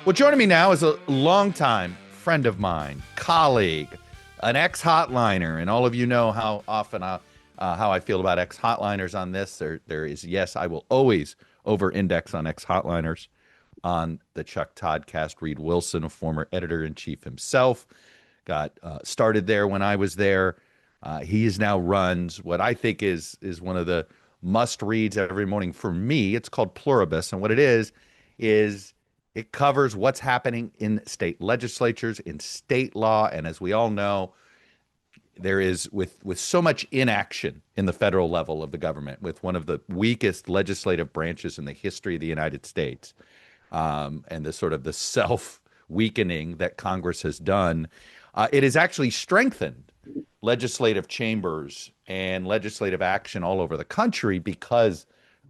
Well, joining me now is a longtime friend of mine, colleague, an ex-hotliner, and all of you know how often how I feel about ex-hotliners on this. There is, yes, I will always over-index on ex-hotliners on the Chuck Todd cast. Reid Wilson, a former editor-in-chief himself, got started there when I was there. He is now runs what I think is one of the must-reads every morning for me. It's called Pluribus, and what it is it covers what's happening in state legislatures, in state law, and as we all know, there is with so much inaction in the federal level of the government, with one of the weakest legislative branches in the history of the United States, and the sort of the self-weakening that Congress has done, it has actually strengthened legislative chambers and legislative action all over the country because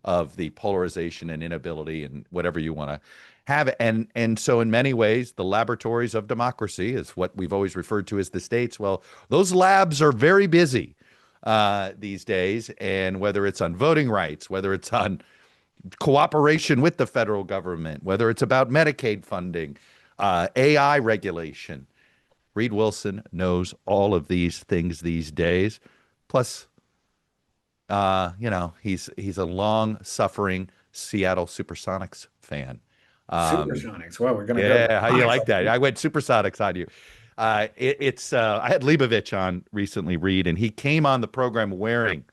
of the polarization and inability and whatever you want to have. And so in many ways, the laboratories of democracy is what we've always referred to as the states. Well, those labs are very busy these days. And whether it's on voting rights, whether it's on cooperation with the federal government, whether it's about Medicaid funding, AI regulation, Reid Wilson knows all of these things these days. Plus, he's a long-suffering Seattle Supersonics fan. Supersonics. Well, we're gonna go. Yeah, how you like that? I went Supersonics on you. I had Leibovich on recently, Reid, and he came on the program wearing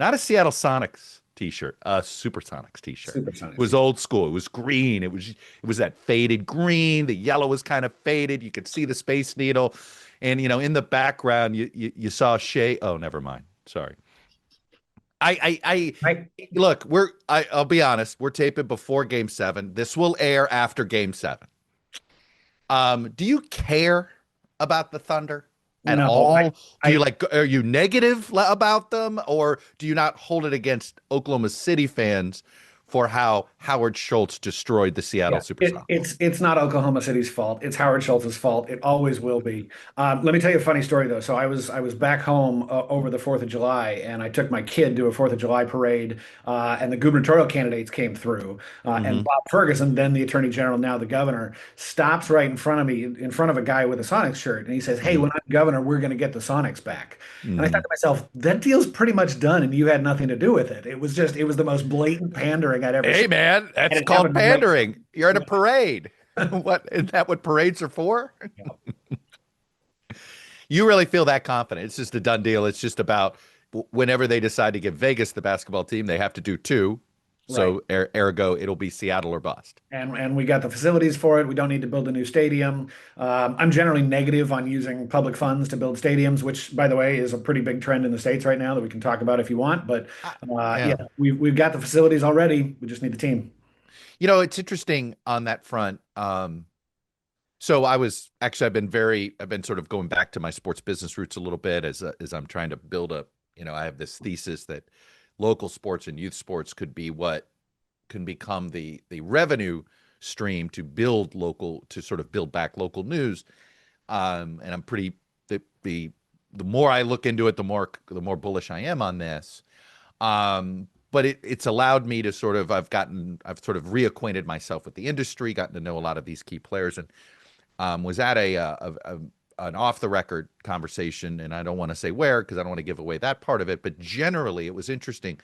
not a Seattle Sonics t-shirt, a Supersonics t-shirt. Supersonics. It was old school. It was green. It was that faded green. The yellow was kind of faded. You could see the Space Needle, and in the background you saw Shay. Oh, never mind. Sorry. Look, I'll be honest, we're taping before Game 7. This will air after Game 7. Do you care about the Thunder at all? Are you negative about them, or do you not hold it against Oklahoma City fans for how Howard Schultz destroyed the Seattle Supersonics? It's not Oklahoma City's fault. It's Howard Schultz's fault. It always will be. Let me tell you a funny story though. So I was back home over the 4th of July, and I took my kid to a 4th of July parade, and the gubernatorial candidates came through, and Bob Ferguson, then the Attorney General, now the governor, stops right in front of me, in front of a guy with a Sonics shirt, and he says, "Hey, when I'm governor, we're going to get the Sonics back." And I thought to myself, that deal's pretty much done, and you had nothing to do with it. It was the most blatant pandering I'd ever seen. Hey man, that's called pandering. You're at a parade. Isn't that what parades are for? Yeah. You really feel that confident? It's just a done deal. It's just about whenever they decide to give Vegas the basketball team, they have to do two. So ergo, it'll be Seattle or bust. And we got the facilities for it. We don't need to build a new stadium. I'm generally negative on using public funds to build stadiums, which, by the way, is a pretty big trend in the States right now that we can talk about if you want. But we've got the facilities already. We just need the team. It's interesting on that front. So I've been sort of going back to my sports business roots a little bit as I'm trying to build I have this thesis that local sports and youth sports could be what can become the revenue stream to sort of build back local news. And I'm the more I look into it, the more bullish I am on this. But it's allowed me to I've sort of reacquainted myself with the industry, gotten to know a lot of these key players, and was at an off-the-record conversation, and I don't want to say where because I don't want to give away that part of it, but generally it was interesting.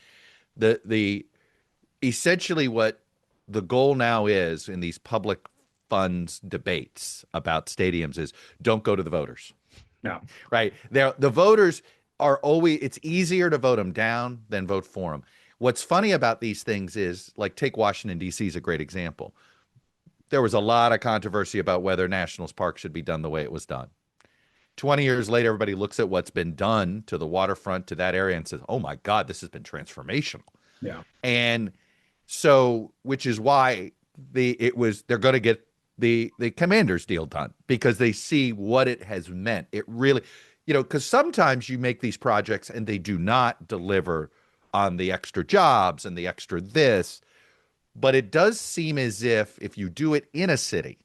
Essentially what the goal now is in these public funds debates about stadiums is don't go to the voters. No. Right? The voters are always, it's easier to vote them down than vote for them. What's funny about these things is, like, take Washington, D.C. is a great example. There was a lot of controversy about whether Nationals Park should be done the way it was done. 20 years later, everybody looks at what's been done to the waterfront, to that area, and says, oh my God, this has been transformational. Yeah. And so, which is why they're going to get the Commanders deal done, because they see what it has meant. It really, because sometimes you make these projects and they do not deliver on the extra jobs and the extra this, but it does seem as if you do it in a city,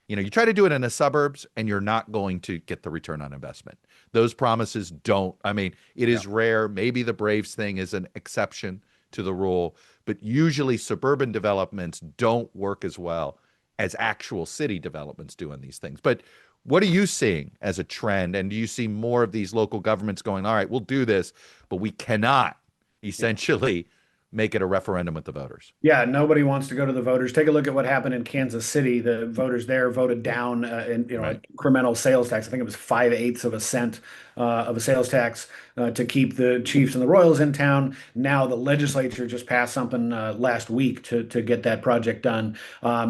you try to do it in the suburbs and you're not going to get the return on investment. Those promises don't, it is rare. Maybe the Braves thing is an exception to the rule, but usually suburban developments don't work as well as actual city developments doing these things. But what are you seeing as a trend? And do you see more of these local governments going, all right, we'll do this, but we cannot essentially make it a referendum with the voters? Yeah, nobody wants to go to the voters. Take a look at what happened in Kansas City. The voters there voted down, an Right. incremental sales tax. I think it was 5/8 of a cent of a sales tax to keep the Chiefs and the Royals in town. Now the legislature just passed something last week to get that project done.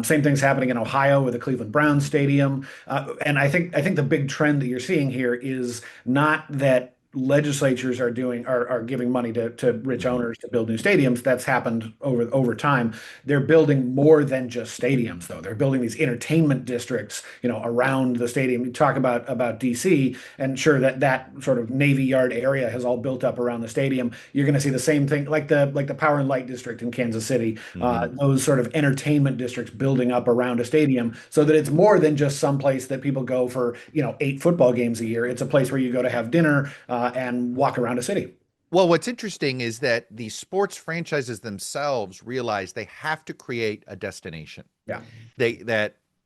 Same thing's happening in Ohio with the Cleveland Browns stadium. And I think the big trend that you're seeing here is not that legislatures are giving money to rich Mhm. owners to build new stadiums. That's happened over time. They're building more than just stadiums, though. They're building these entertainment districts, around the stadium. You talk about DC, and sure, that sort of Navy Yard area has all built up around the stadium. You're going to see the same thing, like the Power and Light District in Kansas City. Mhm. Those sort of entertainment districts building up around a stadium, so that it's more than just some place that people go for, 8 football games a year. It's a place where you go to have dinner and walk around a city. Well, what's interesting is that the sports franchises themselves realize they have to create a destination. Yeah.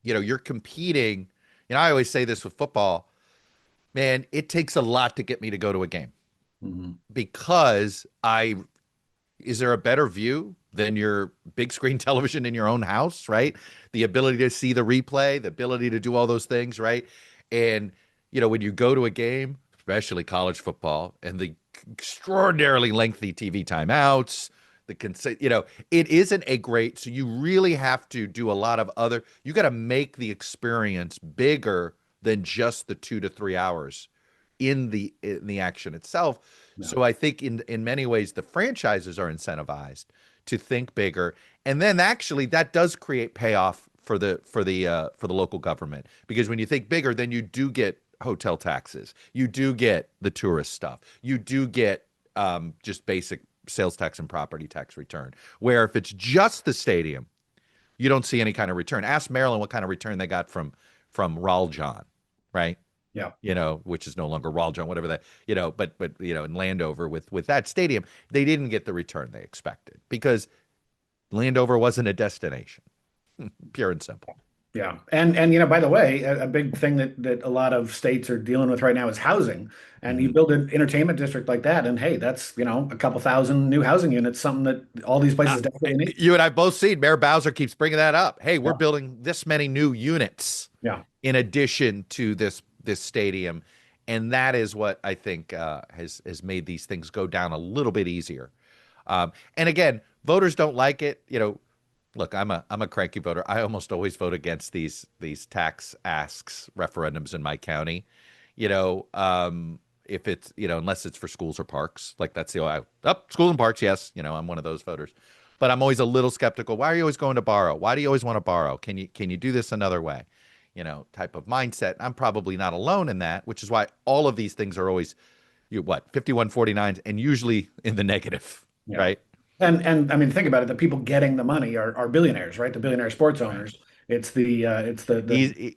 You're competing. I always say this with football, man, it takes a lot to get me to go to a game Mhm. because is there a better view than your big screen television in your own house, right? The ability to see the replay, the ability to do all those things, right? And, when you go to a game, especially college football, and the extraordinarily lengthy TV timeouts, it isn't a great, so you really have to do a lot of you got to make the experience bigger than just the 2 to 3 hours in the action itself. Yeah. So I think in many ways the franchises are incentivized to think bigger, and then actually that does create payoff for the local government, because when you think bigger, then you do get hotel taxes, you do get the tourist stuff, you do get just basic sales tax and property tax return. Where if it's just the stadium, you don't see any kind of return. Ask Maryland what kind of return they got from Raul John, right? Yeah. Which is no longer Raul John, whatever that, but in Landover with that stadium, they didn't get the return they expected because Landover wasn't a destination, pure and simple. Yeah. And by the way, a big thing that a lot of states are dealing with right now is housing. And you Mhm. build an entertainment district like that, and hey, that's, a couple thousand new housing units, something that all these Uh, places desperately need. you and I both seen Mayor Bowser keeps bringing that up. Hey, we're Yeah. building this many new units Yeah. in addition to this stadium, and that is what I think has made these things go down a little bit easier. And again, voters don't like it. Look, I'm a cranky voter. I almost always vote against these tax asks referendums in my county. If it's unless it's for schools or parks, like that's schools and parks. Yes, I'm one of those voters, but I'm always a little skeptical. Why are you always going to borrow? Why do you always want to borrow? Can you do this another way? Type of mindset. I'm probably not alone in that, which is why all of these things are always 5149s and usually in the negative, Yeah. right? And I mean, think about it. The people getting the money are billionaires, right? The billionaire sports Right. owners. It's the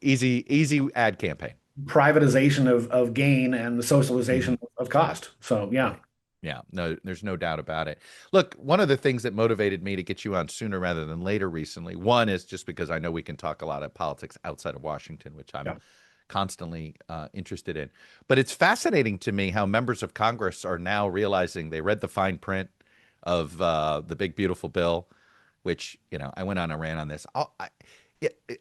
Easy ad campaign. privatization of gain and the Mhm. socialization of cost. So yeah. Right. Yeah, no, there's no doubt about it. Look, one of the things that motivated me to get you on sooner rather than later recently, one is just because I know we can talk a lot of politics outside of Washington, which I'm Yeah. constantly interested in. But it's fascinating to me how members of Congress are now realizing they read the fine print of the big beautiful bill, which I went on a rant on this.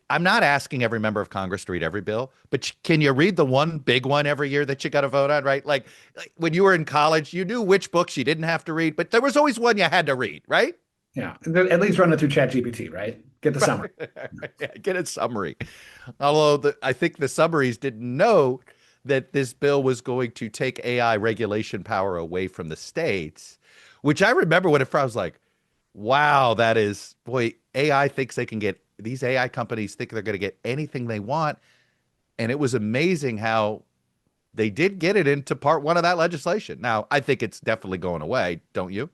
I'm not asking every member of Congress to read every bill, but can you read the one big one every year that you got to vote on, right? Like when you were in college, you knew which books you didn't have to read, but there was always one you had to read, right? Yeah. At least run it through ChatGPT, right? Get the summary. Yeah, get a summary. Although I think the summaries didn't know that this bill was going to take AI regulation power away from the states, which I remember when I was like, wow, boy, AI thinks they can get, these AI companies think they're going to get anything they want. And it was amazing how they did get it into part one of that legislation. Now, I think it's definitely going away, don't you?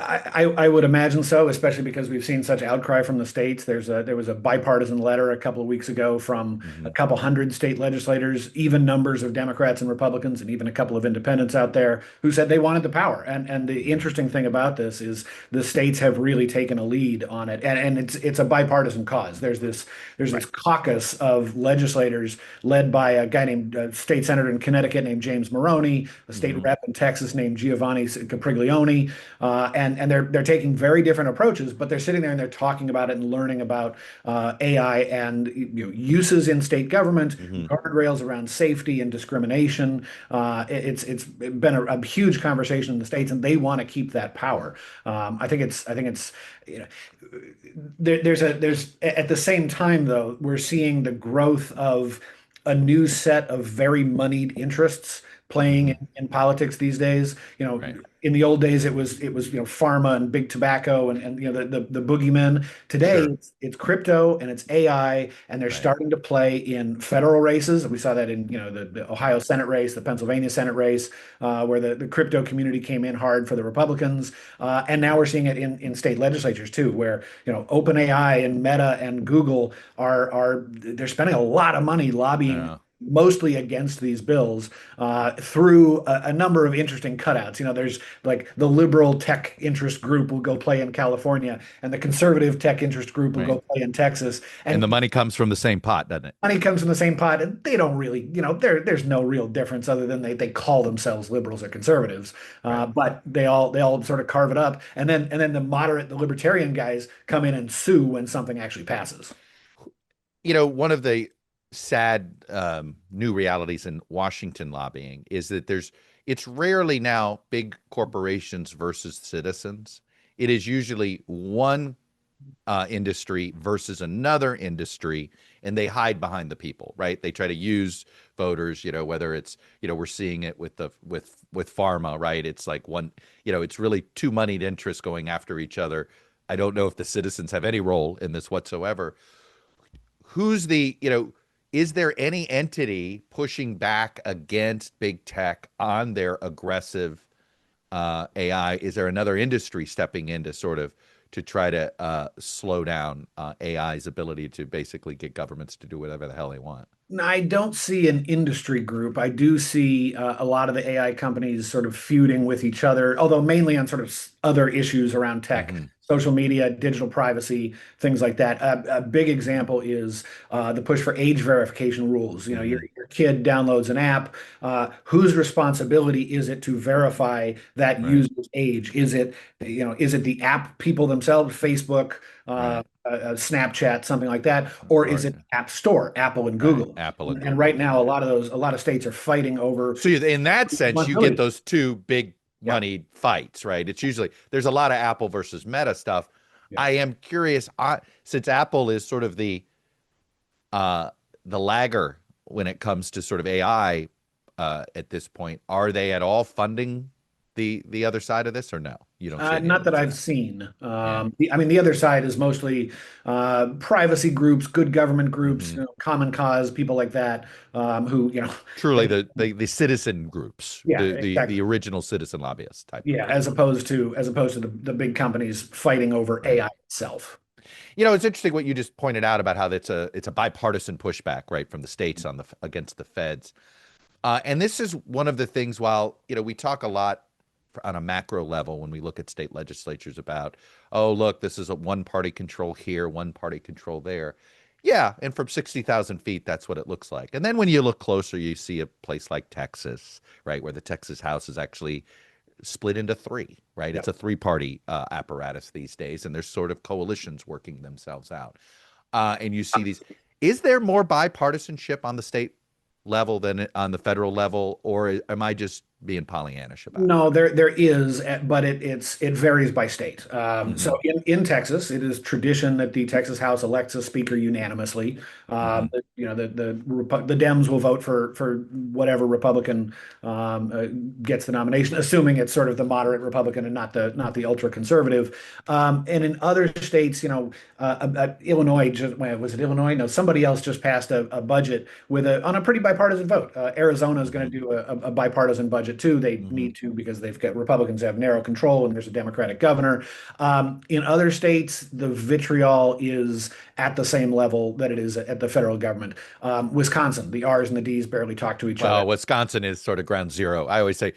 I would imagine so, especially because we've seen such outcry from the states. There was a bipartisan letter a couple of weeks ago from a Hmm. couple hundred state legislators, even numbers of Democrats and Republicans, and even a couple of independents out there who said they wanted the power. And the Hmm. interesting thing about this is the states have really taken a lead on it, and it's a bipartisan cause. There's this Right. caucus of legislators led by a guy named state senator in Connecticut named James Maroney, a state Hmm. rep in Texas named Giovanni Capriglione, and they're taking very different approaches, but they're sitting there and they're talking about it and learning about AI and uses in state government, Hmm. guardrails around safety and discrimination. It's been a huge conversation in the states, and they want to keep that power. I think it's you know, there's at the same time though we're seeing the growth of a new set of very moneyed interests playing Hmm. in politics these days. Right. In the old days it was pharma and big tobacco and the boogeymen. Today Sure. it's crypto and it's AI, and they're Right. starting to play in federal races. We saw that in the Ohio Senate race, the Pennsylvania Senate race, where the crypto community came in hard for the Republicans, and now we're seeing it in state legislatures too, where OpenAI and Meta and Google are they're spending a lot of money lobbying Yeah. mostly against these bills through a number of interesting cutouts. There's like the liberal tech interest group will go play in California, and the conservative tech interest group will Right. go play in Texas. And the And money comes from the same pot, doesn't it? money comes from the same pot, and they don't really, there's no real difference other than they call themselves liberals or conservatives, Right. but they all sort of carve it up, and then the libertarian guys come in and sue when something actually passes. One of the sad new realities in Washington lobbying is that it's rarely now big corporations versus citizens. It is usually one industry versus another industry, and they hide behind the people, right? They try to use voters, whether it's, we're seeing it with pharma, right? It's like it's really two moneyed interests going after each other. I don't know if the citizens have any role in this whatsoever. Who's is there any entity pushing back against big tech on their aggressive AI? Is there another industry stepping in to sort of to try to slow down AI's ability to basically get governments to do whatever the hell they want? I don't see an industry group. I do see a lot of the AI companies sort of feuding with each other, although mainly on sort of other issues around tech, Hmm. social media, digital privacy, things like that. A big example is the push for age verification rules. Hmm. Your kid downloads an app. Whose responsibility is it to verify that Right. user's age? Is it the app people themselves, Facebook? Right. Snapchat, something like that, or is Or it App Store, Apple and right. Google? Apple and And Google. right now, a lot of states are fighting over So in that sense, you get responsibility. those two big Yeah, moneyed fights, right? It's usually there's a lot of Apple versus Meta stuff. yeah. I am curious, since Apple is sort of uh, the lagger when it comes to sort of AI at this point, are they at all funding the other side of this, or no? You don't see any Not that evidence of I've that. seen. Yeah. The other side is mostly privacy groups, good government groups, Hmm. Common Cause, people like that, who, Truly, they, the citizen groups, yeah, the exactly. original citizen lobbyist type of Yeah, group. as opposed to the big companies fighting over Right. AI itself. It's interesting what you just pointed out about how it's a bipartisan pushback, right, from the states on the against the feds. And this is one of the things. While we talk a lot on a macro level when we look at state legislatures about, oh, look, this is a one party control here, one party control there. Yeah, and from 60,000 feet, that's what it looks like. And then when you look closer, you see a place like Texas, right, where the Texas House is actually split into three, right? Yeah. It's a three-party apparatus these days, and there's sort of coalitions working themselves out. And you see these. Is there more bipartisanship on the state level than on the federal level, or am I just being Pollyannish about it? No, there is, but it varies by state. Hmm. So in Texas, it is tradition that the Texas House elects a speaker unanimously. Hmm. The Dems will vote for whatever Republican gets the nomination, assuming it's sort of the moderate Republican and not the ultra conservative. And in other states, Illinois was it Illinois? No, somebody else just passed a budget on a pretty bipartisan vote. Arizona is going Hmm. to do a bipartisan budget budget too. They Hmm. need to because they've got Republicans have narrow control and there's a Democratic governor. In other states, the vitriol is at the same level that it is at the federal government. Wisconsin, the R's and the D's barely talk to each other. Well, Wisconsin is sort of ground zero. I always say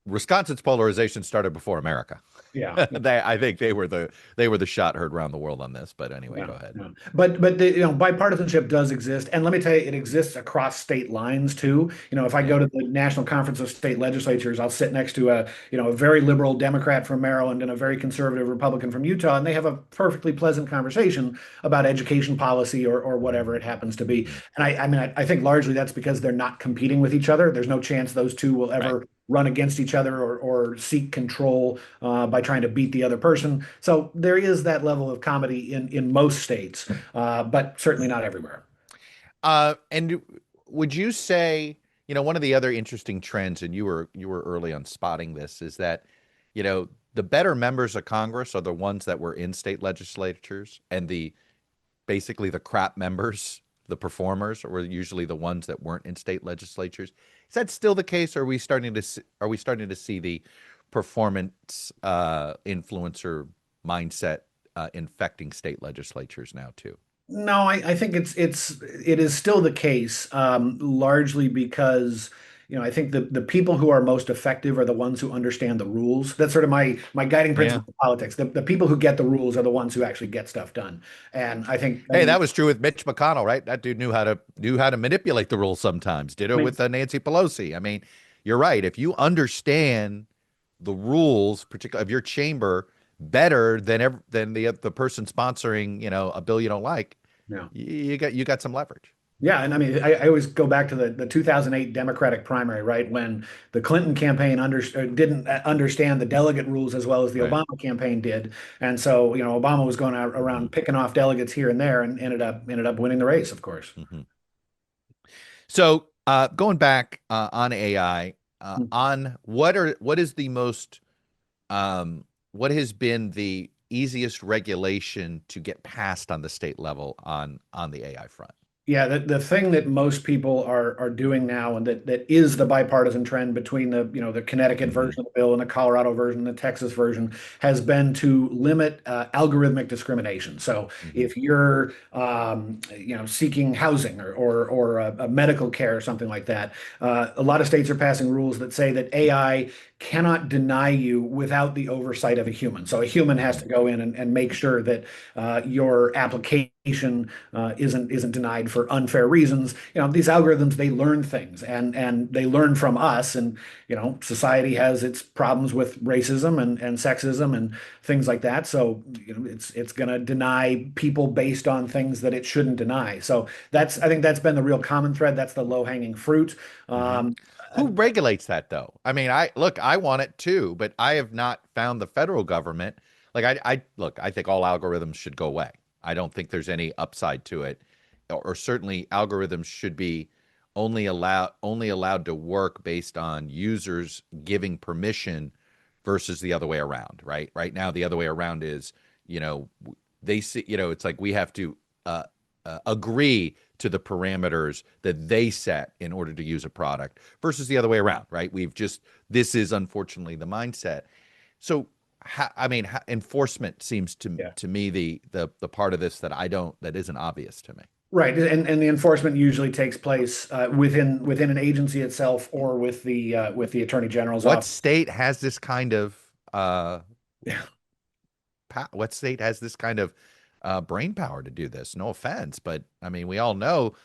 Wisconsin's polarization started before America. Yeah. I think they were the shot heard around the world on this. But anyway, Yeah, go ahead. yeah. But bipartisanship does exist, and let me tell you, it exists across state lines too. If I Yeah. go to the National Conference of State Legislatures, I'll sit next to a very liberal Democrat from Maryland and a very conservative Republican from Utah, and they have a perfectly pleasant conversation about education policy or whatever it happens to be. Hmm. And I mean, I think largely that's because they're not competing with each other. There's no chance those two will Right. ever run against each other or seek control by trying to beat the other person. So there is that level of comedy in most states, but certainly not everywhere. And would you say, one of the other interesting trends, and you were early on spotting this, is that, the better members of Congress are the ones that were in state legislatures, and basically the crap members, the performers, were usually the ones that weren't in state legislatures. Is that still the case, or are we starting to see the performance influencer mindset infecting state legislatures now too? No, I think it is still the case, largely because I think the people who are most effective are the ones who understand the rules. That's sort of my guiding Yeah. principle in politics. The people who get the rules are the ones who actually get stuff done. And I Hey, mean, that was true with Mitch McConnell, right? That dude knew how to manipulate the rules sometimes. I Ditto mean, with Nancy Pelosi. I mean, you're right. If you understand the rules, particularly of your chamber, better than the person sponsoring, a bill you don't like, yeah. you got some leverage. Yeah, and I mean, I always go back to the 2008 Democratic primary, right? When the Clinton campaign didn't understand the delegate rules as well as the Right. Obama campaign did, and so Obama was going Hmm. around picking off delegates here and there, and ended up winning the race, of course. Hmm. So, going back on AI, on what is the most what has been the easiest regulation to get passed on the state level on the AI front? Yeah, the thing that most people are doing now, and that is the bipartisan trend between the Connecticut Hmm. version of the bill and the Colorado version and the Texas version, has been to limit algorithmic discrimination. So Hmm. if you're seeking housing or a medical care or something like that, a lot of states are passing rules that say that AI cannot deny you without the oversight of a human. So a human has Hmm. to go in and make sure that your application isn't denied for unfair reasons. These algorithms, they learn things and they learn from us. And society has its problems with racism and sexism and things like that. So it's going to deny people based on things that it shouldn't deny. So I think that's been the real common thread. That's the low hanging fruit. Hmm. Um, Who regulates that though? I mean, I want it too, but I have not found the federal government. Like I think all algorithms should go away. I don't think there's any upside to it, or certainly algorithms should be only allowed to work based on users giving permission versus the other way around, right? Right now, the other way around is, you know, they see, it's like we have to agree to the parameters that they set in order to use a product versus the other way around, right? This is unfortunately the mindset. So, I mean, enforcement seems to yeah. to me the part of this that isn't obvious to me. Right, and the enforcement usually takes place within an agency itself or with the attorney general's What office. state has this kind of uh, what state has this kind of brain power to do this? No offense, but I mean, we all know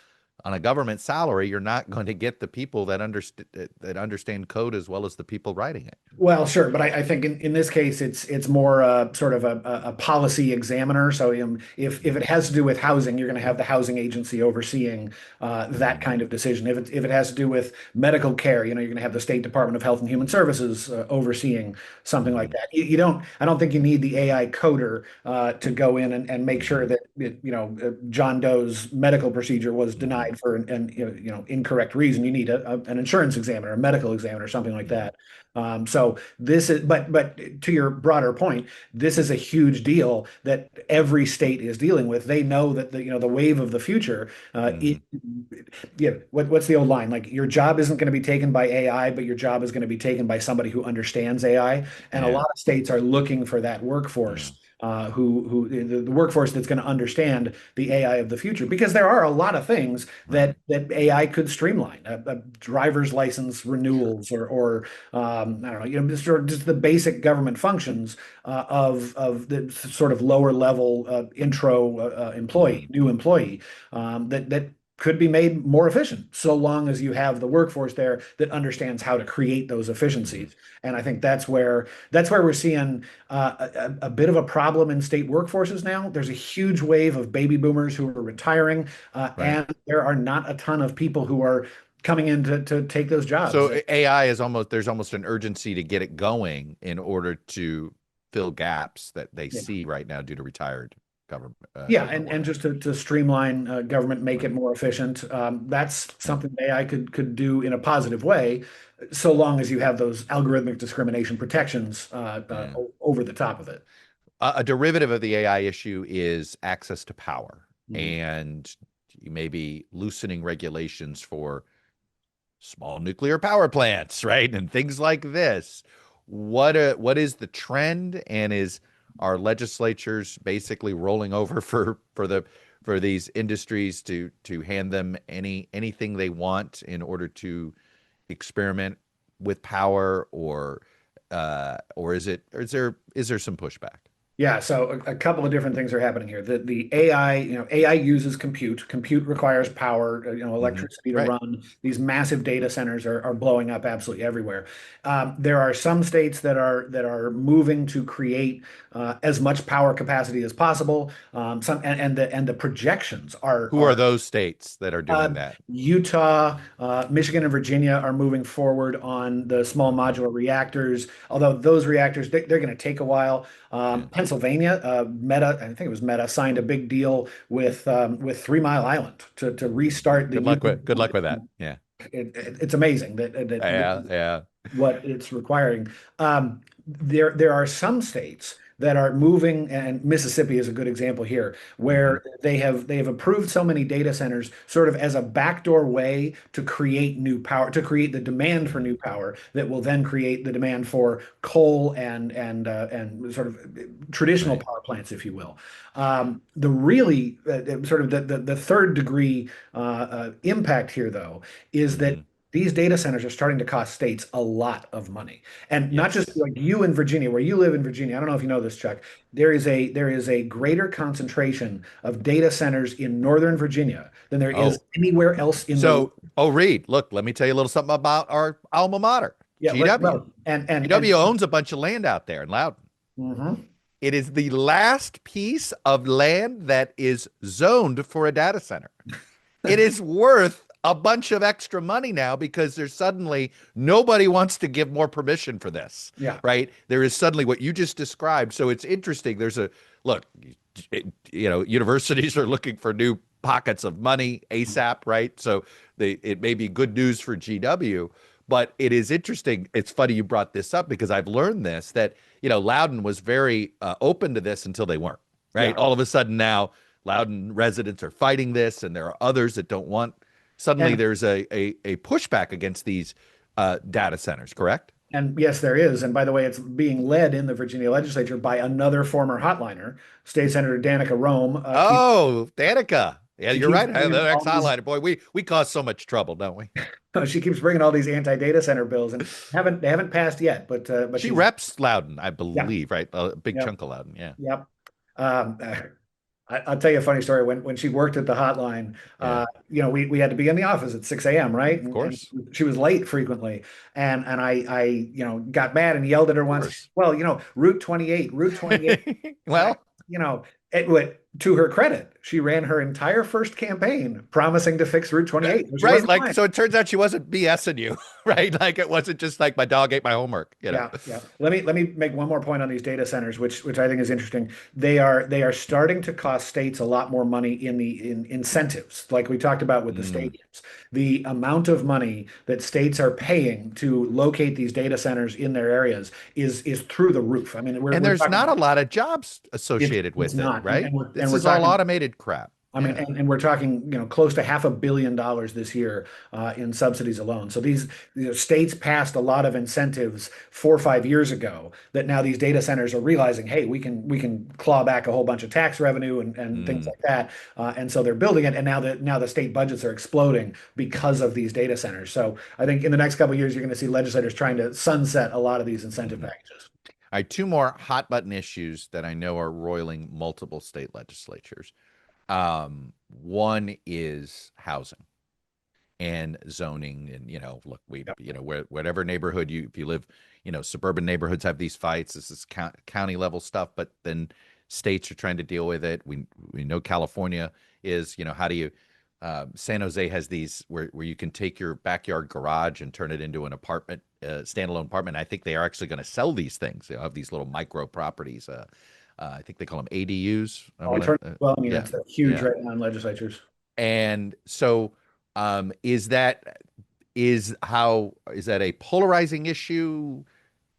on a government salary, you're not going to get the people that understand code as well as the people writing it. Well, sure, but I think in this case it's more sort of a policy examiner. So if it has to do with housing, you're going to have the housing agency overseeing that Hmm. kind of decision. If it has to do with medical care, you're going to have the State Department of Health and Human Services overseeing something like Hmm. that. You don't. I don't think you need the AI coder to go in and make sure Hmm. that John Doe's medical procedure was Hmm. denied denied for an incorrect reason, you need an insurance examiner, a medical examiner, something like Mhm. that. So this is, but to your broader point, this is a huge deal that every state is dealing with. They know that the wave of the future. Mhm. Yeah, what's the old line? Like your job isn't going to be taken by AI, but your job is going to be taken by somebody who understands AI. And a Yeah. lot of states are looking for that workforce, Yeah. who the workforce that's going to understand the AI of the future, because there are a lot of things Right. that AI could streamline, a driver's license renewals, or I don't know, just the basic government functions of the sort of lower level intro employee, Mhm. new employee, that could be made more efficient so long as you have the workforce there that understands how to create those Mhm. efficiencies. And I think that's where we're seeing a bit of a problem in state workforces now. There's a huge wave of baby boomers who are retiring, Right. and there are not a ton of people who are coming in to take those jobs. So AI is almost there's almost an urgency to get it going in order to fill gaps that they Yeah. see right now due to retired Yeah, government and workers. just to streamline government, make it Right. more efficient. That's Yeah. something AI could do in a positive way, so long as you have those algorithmic discrimination protections Yeah. over the top of it. A derivative of the AI issue is access to power, Mhm. and you may be loosening regulations for small nuclear power plants, right? And things like this. What is the trend, and is our legislatures basically rolling over for these industries to hand them anything they want in order to experiment with power, or is there some pushback? Yeah, so a couple of different things are happening here. The AI, AI uses compute. Compute requires power, Hmm. electricity to Right. run. These massive data centers are blowing up absolutely everywhere. There are some states that are moving to create as much power capacity as possible. And the projections are Who are are those states that are doing that? Utah, Michigan, and Virginia are moving forward on the small Okay. modular reactors, although those reactors, they're going to take a while. Yeah. Pennsylvania, Meta, I think it was Meta, signed a big deal with 3 Mile Island to restart the nuclear. Good luck with that. Yeah. It's amazing that Yeah. Yeah. what it's requiring. There are some states that are moving, and Mississippi is a good example here, Hmm. where they have approved so many data centers sort of as a backdoor way to create new power, to create the demand for Hmm. new power that will then create the demand for coal and sort of traditional Right. power plants, if you will. The really sort of the third degree impact here, though, is that Hmm. these data centers are starting to cost states a lot of money. And not just Yes. like you in Virginia, where you live in Virginia. I don't know if you know this, Chuck. There is a greater concentration of data centers in Northern Virginia than there is Oh, anywhere else in the world. Reid, look, let me tell you a little something about our alma mater, Yeah, GW. well, and GW owns a bunch of land out there in Loudon. mhm. It is the last piece of land that is zoned for a data center. It is worth a bunch of extra money now because there's suddenly nobody wants to give more permission for this, Yeah. right? There is suddenly what you just described. So it's interesting. There's a look, universities are looking for new pockets of money ASAP, right? So it may be good news for GW, but it is interesting. It's funny you brought this up because I've learned this that, Loudon was very open to this until they weren't, right? Yeah. All of a sudden now Loudon residents are fighting this, and there are others that don't want. Suddenly, And there's a pushback against these data centers. Correct? and yes, there is. And by the way, it's being led in the Virginia legislature by another former hotliner, State Senator Danica Roem. Oh, Danica. Yeah, She you're keeps right. bringing The all these ex-highlighter boy. We cause so much trouble, don't we? she keeps bringing all these anti-data center bills, and they haven't passed yet. But She she's reps Loudon, I yeah, believe, right? A big yep, chunk of Loudon. Yeah, yep. Um, I'll tell you a funny story. When she worked at the hotline, yeah. we had to be in the office at 6 a.m., right? Of And course, she was late frequently. And I got mad and yelled at her of once. course. Well, Route 28, Route 28. I, Well, you know, To her credit, she ran her entire first campaign promising to fix Route 28. So she Right. wasn't Like, lying. so it turns out she wasn't BSing you, right? Like it wasn't just like my dog ate my homework, you know? Yeah, yeah. Let me make one more point on these data centers, which I think is interesting. They are starting to cost states a lot more money in incentives, like we talked about with the Mm. stadiums. The amount of money that states are paying to locate these data centers in their areas is through the roof. I mean, we're And we're there's not talking a lot of jobs it's associated it's with it, not, and, right? and we're and This we're is all talking. automated crap. I mean, Yeah. and we're talking, close to $500 million this year in subsidies alone. So these, states passed a lot of incentives 4 or 5 years ago that now these data centers are realizing, hey, we can claw back a whole bunch of tax revenue and things Mm. like that. And so they're building it, and now the state budgets are exploding because of these data centers. So I think in the next couple of years, you're going to see legislators trying to sunset a lot of these incentive Mhm. packages. All right, two more hot button issues that I know are roiling multiple state legislatures. One is housing and zoning, and look, Yep. whatever neighborhood if you live, suburban neighborhoods have these fights. This is county level stuff, but then states are trying to deal with it. We know California is, how do you San Jose has these where you can take your backyard garage and turn it into an apartment, standalone apartment. I think they are actually going to sell these things. They have these little micro properties. I think they call them ADUs. I want Alternative to, dwelling yeah, units are huge yeah. right now in legislatures. And so, is that a polarizing issue?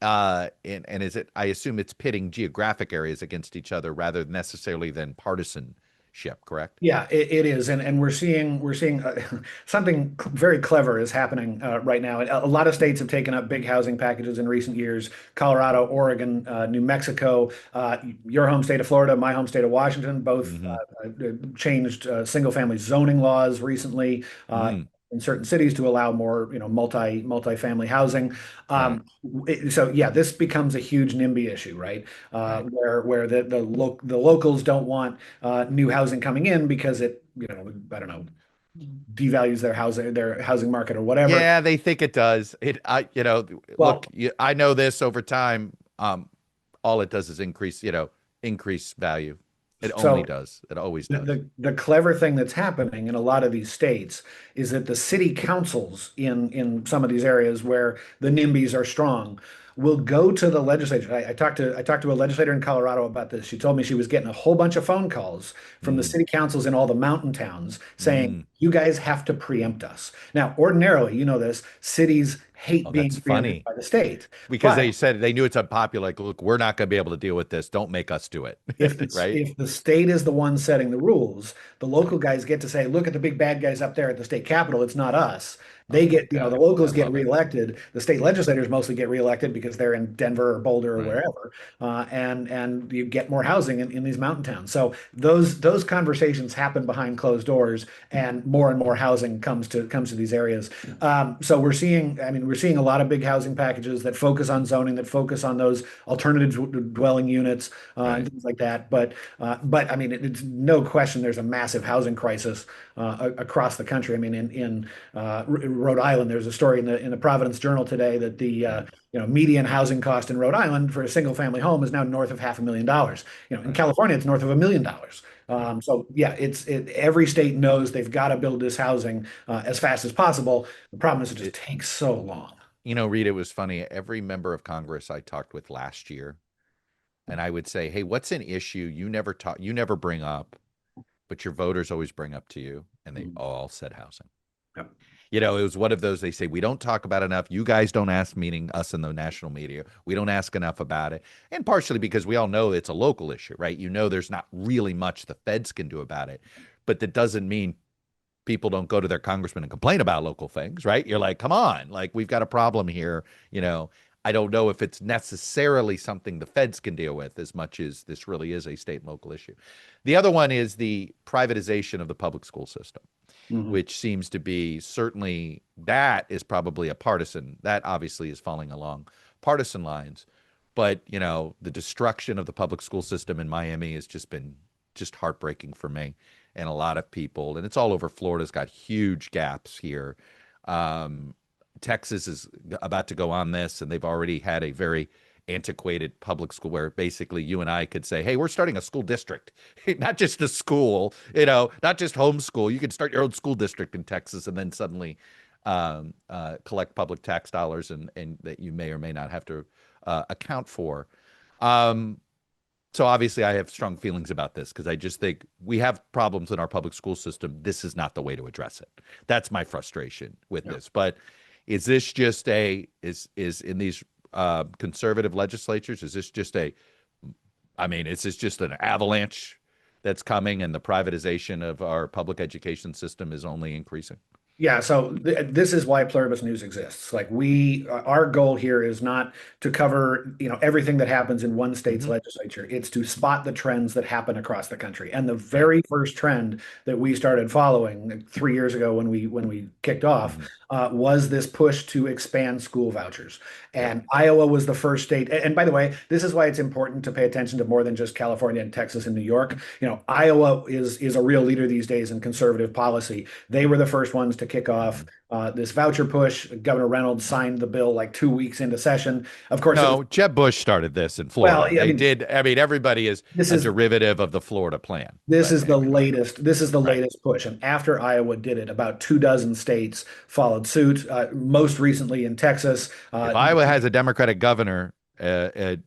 And is it? I assume it's pitting geographic areas against each other rather necessarily than partisanship. Correct? Yeah, it is, and we're seeing something very clever is happening right now. A lot of states have taken up big housing packages in recent years. Colorado, Oregon, New Mexico, your home state of Florida, my home state of Washington, both Mm-hmm. changed single-family zoning laws recently Mm, in certain cities to allow more, multi-family housing. right. So yeah, this becomes a huge NIMBY issue, right? Right. Where the locals don't want new housing coming in because it, I don't know, devalues their housing market or whatever. Yeah, they think it does. Look, Well, I know this over time. All it does is increase value. It only so does. It always the, does. the clever thing that's happening in a lot of these states is that the city councils in some of these areas where the NIMBYs are strong will go to the legislature. I talked to a legislator in Colorado about this. She told me she was getting a whole bunch of phone calls from the Mm, city councils in all the mountain towns saying, mm. you guys have to preempt us. Now, ordinarily, this, cities hate Oh, being that's preempted funny by the state. because But they said they knew it's unpopular. Like, look, we're not going to be able to deal with this. Don't make us do it. if the Right? if the state is the one setting the rules, the local guys get to say, "Look at the big bad guys up there at the state capitol. It's not us." They Oh my get, the God. I locals get love it. reelected. The state legislators mostly get reelected because they're in Denver or Boulder or Right. wherever, and you get more housing in these mountain towns. So those conversations happen behind closed doors, and more housing comes to these areas. So we're seeing a lot of big housing packages that focus on zoning, that focus on those alternative dwelling units and Right. things like that. But I mean, it's no question there's a massive housing crisis across the country. I mean, in Rhode Island, there's a story in the Providence Journal today that the Yeah. median housing cost in Rhode Island for a single family home is now north of $500,000. In Right. California, it's north of $1 million. Right. So yeah, every state knows they've got to build this housing as fast as possible. The problem is it just It, takes so long. Reed, it was funny. Every member of Congress I talked with last year, and I would say, "Hey, what's an issue you never bring up, but your voters always bring up to you?" And they Mhm. all said housing. Yep. It was one of those they say, we don't talk about enough. You guys don't ask, meaning us in the national media. We don't ask enough about it. And partially because we all know it's a local issue, right? There's not really much the feds can do about it. But that doesn't mean people don't go to their congressman and complain about local things, right? You're like, come on, like we've got a problem here. I don't know if it's necessarily something the feds can deal with as much as this really is a state and local issue. The other one is the privatization of the public school system, Mhm. which seems to be certainly that is probably that obviously is falling along partisan lines. But, the destruction of the public school system in Miami has just been just heartbreaking for me and a lot of people. And it's all over. Florida's got huge gaps here. Um, Texas is about to go on this, and they've already had a very antiquated public school where basically you and I could say, hey, we're starting a school district, not just a school, not just homeschool. You can start your own school district in Texas and then suddenly collect public tax dollars and that you may or may not have to account for. Um, so obviously I have strong feelings about this because I just think we have problems in our public school system. This is not the way to address it. That's my frustration with this. But is this just is in these conservative legislatures, is this just is this just an avalanche that's coming and the privatization of our public education system is only increasing? Yeah, so this is why Pluribus News exists. Like our goal here is not to cover, everything that happens in one state's Hmm. legislature. It's to spot the trends that happen across the country. And the very first trend that we started following like, 3 years ago when we kicked off Hmm. was this push to expand school vouchers. Yep. And Iowa was the first state. And by the way, this is why it's important to pay attention to more than just California and Texas and New York. Iowa is a real leader these days in conservative policy. They were the first ones to kick off Mhm. this voucher push. Governor Reynolds signed the bill like 2 weeks into session. Of course, it was, No, Jeb Bush started this in well, Florida. I They mean, did. I mean, everybody is this a is derivative of the Florida plan. this But is the anyway, latest. This is the right. latest push. And after Iowa did it, about 2 dozen states followed suit. Most recently in Texas. If Iowa has a Democratic governor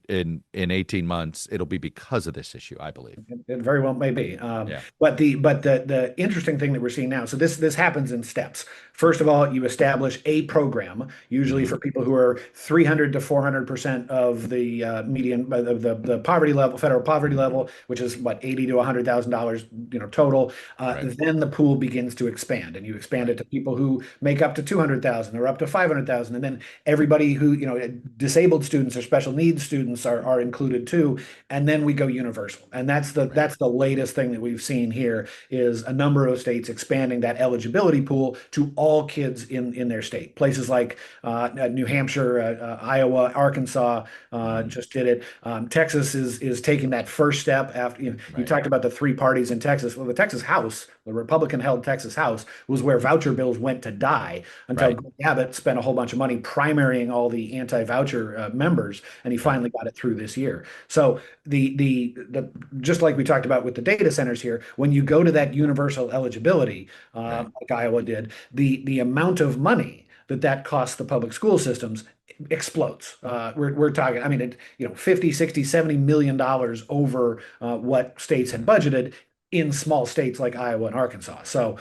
in 18 months, it'll be because of this issue, I believe. It very well may be. Yeah. But the interesting thing that we're seeing now, so this happens in steps. First of all, you establish a program, usually Hmm. for people who are 300 to 400% of the median of the poverty level, federal poverty level, which is what, 80 to $100,000, total. Right. Then the pool begins to expand, and you expand Right. it to people who make up to 200,000 or up to 500,000, and then everybody who, disabled students or special needs students are included too. And then we go universal, and that's the Right. that's the latest thing that we've seen here is a number of states expanding that eligibility pool to all kids in their state. Places like New Hampshire, Iowa, Arkansas Hmm. just did it. Texas is taking that first step after you Right. talked about the three parties in Texas. Well, the Texas House, the Republican-held Texas House, was where voucher bills went to die until Right. Greg Abbott spent a whole bunch of money primarying all the anti-voucher members, and he Right. finally got it through this year. So the just like we talked about with the data centers here, when you go to that universal eligibility, Right. like Iowa did, the amount of money that costs the public school systems explodes. We're talking, I mean, 50, 60, $70 million over what states had budgeted in small states like Iowa and Arkansas. So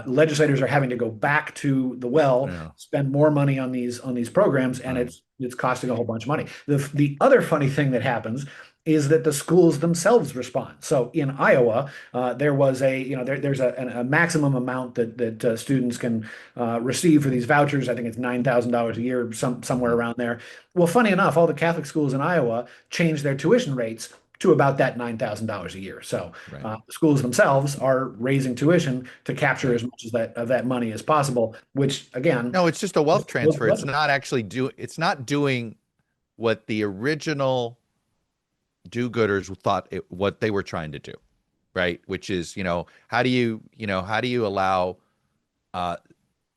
legislators are having to go back to the well, Yeah. spend more money on these programs, and Right. it's costing a whole bunch of money. The other funny thing that happens is that the schools themselves respond. So in Iowa, there was there's a maximum amount that students can receive for these vouchers. I think it's $9,000 a year, somewhere Hmm. around there. Well, funny enough, all the Catholic schools in Iowa changed their tuition rates to about that $9,000 a year. So Right. the schools themselves are raising tuition to capture Right. as much of that money as possible, which again, No, it's just a wealth goes to transfer. It's budget. not actually it's not doing what the original do-gooders what they were trying to do, right? Which is, how do you allow uh,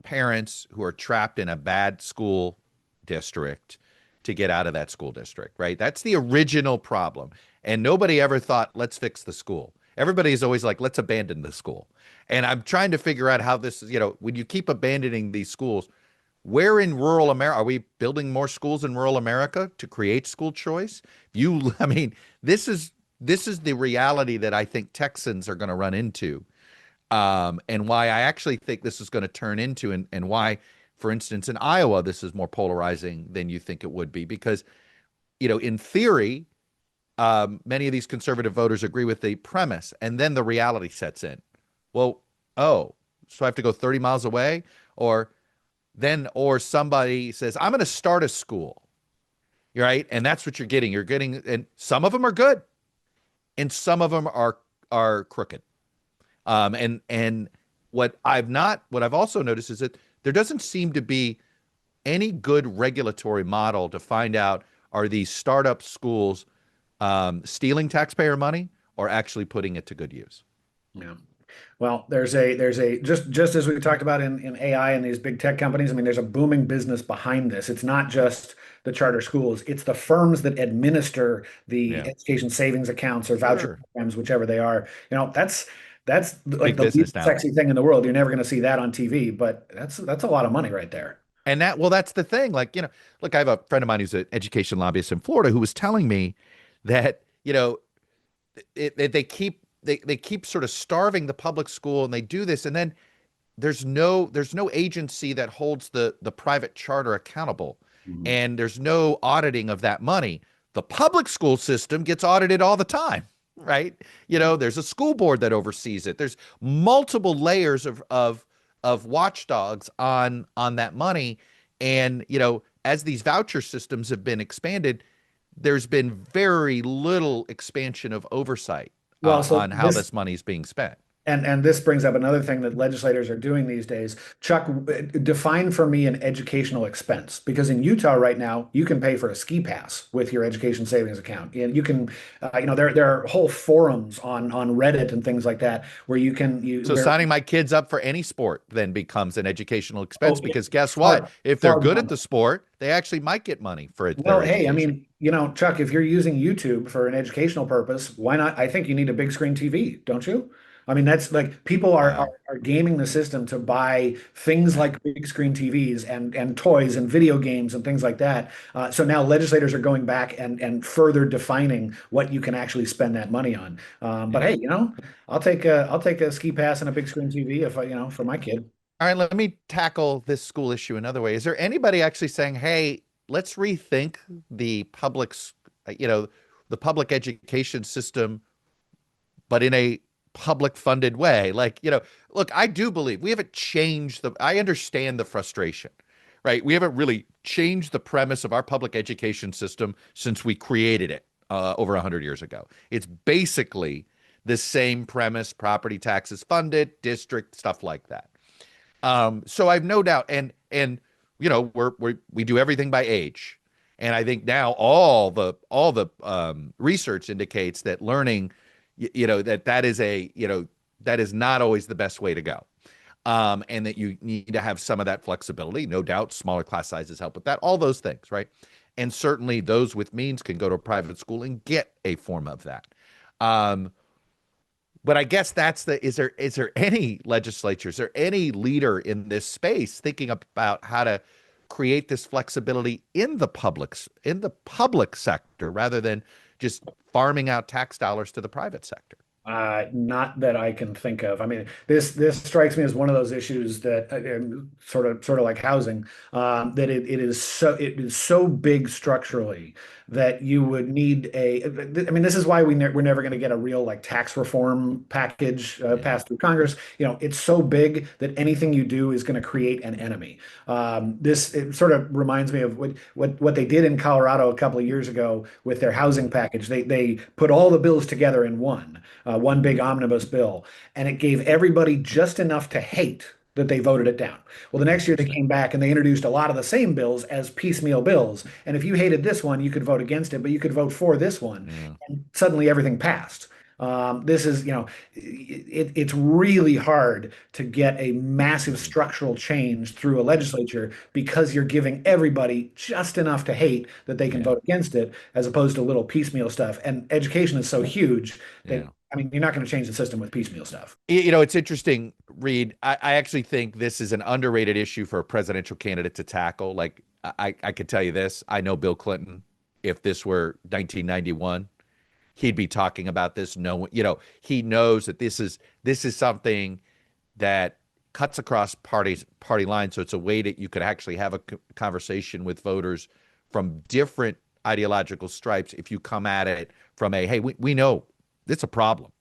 parents who are trapped in a bad school district to get out of that school district, right? That's the original problem. And nobody ever thought, let's fix the school. Everybody's always like, let's abandon the school. And I'm trying to figure out how this is, when you keep abandoning these schools, where in rural America are we building more schools in rural America to create school choice? I mean, this is the reality that I think Texans are going to run into, and why I actually think this is going to turn into, and why, for instance, in Iowa, this is more polarizing than you think it would be, because, in theory, many of these conservative voters agree with the premise, and then the reality sets in. Well, oh, so I have to go 30 miles away, or somebody says, I'm going to start a school, right? And that's what you're getting. And some of them are good, and some of them are crooked. And what I've also noticed is that there doesn't seem to be any good regulatory model to find out, are these startup schools stealing taxpayer money or actually putting it to good use? Yeah. Well, there's a just as we talked about in AI and these big tech companies. I mean, there's a booming business behind this. It's not just the charter schools; it's the firms that administer the Yeah, education savings accounts or voucher sure. programs, whichever they are. That's like Big the business least now. sexy thing in the world. You're never going to see that on TV, but that's a lot of money right there. And that, well, that's the thing. Like, look, I have a friend of mine who's an education lobbyist in Florida who was telling me that, they keep sort of starving the public school, and they do this, and then there's no agency that holds the private charter accountable, Mhm. and there's no auditing of that money. The public school system gets audited all the time, right? There's a school board that oversees it. There's multiple layers of watchdogs on that money, and as these voucher systems have been expanded, there's been very little expansion of oversight Well, so on how this this money is being spent. and this brings up another thing that legislators are doing these days. Chuck, define for me an educational expense, because in Utah right now, you can pay for a ski pass with your education savings account, and you can, there are whole forums on Reddit and things like that where you can you So where signing my kids up for any sport then becomes an educational oh, expense, because guess what? far If they're far good at beyond. the sport, they actually might get money for Well, their hey, I education. mean, Chuck, if you're using YouTube for an educational purpose, why not? I think you need a big screen TV, don't you? I mean, that's like people Wow. are gaming the system to buy things like big screen TVs and toys and video games and things like that. So now legislators are going back and further defining what you can actually spend that money on. But Yeah. hey, I'll take a ski pass and a big screen TV if for my kid. All right, let me tackle this school issue another way. Is there anybody actually saying, "Hey, let's rethink the you know, the public education system, but in a public funded way?" Like, look, I do believe we haven't changed I understand the frustration, right? We haven't really changed the premise of our public education system since we created it over 100 years ago. It's basically the same premise: property taxes funded, district, stuff like that. So I've no doubt, and we do everything by age, and I think now all the research indicates that learning, that is not always the best way to go, and that you need to have some of that flexibility. No doubt, smaller class sizes help with that. All those things, right? And certainly, those with means can go to a private school and get a form of that. Um, but I guess is there any legislatures or any leader in this space thinking about how to create this flexibility in the public sector rather than just farming out tax dollars to the private sector? Not that I can think of. I mean, this strikes me as one of those issues that sort of like housing, that it is so big structurally that you would need a. I mean, this is why we're never going to get a real like tax reform package Yeah. passed through Congress. It's so big that anything you do is going to create an enemy. This it sort of reminds me of what they did in Colorado a couple of years ago with their housing package. They put all the bills together in one big omnibus bill, and it gave everybody just enough to hate that they voted it down. Well, the next year they Interesting. came back and they introduced a lot of the same bills as piecemeal bills. And if you hated this one, you could vote against it, but you could vote for this one. Yeah. And suddenly everything passed. This is, it's really hard to get a massive Mm. structural change through a legislature because you're giving everybody just enough to hate that they can Yeah. vote against it, as opposed to little piecemeal stuff. And education is so huge that, Yeah. I mean, you're not going to change the system with piecemeal stuff. It's interesting, Reed. I actually think this is an underrated issue for a presidential candidate to tackle. Like, I could tell you this. I know Bill Clinton, if this were 1991, he'd be talking about this. No, he knows that this is something that cuts across party lines. So it's a way that you could actually have a conversation with voters from different ideological stripes if you come at it from hey, we know it's a problem.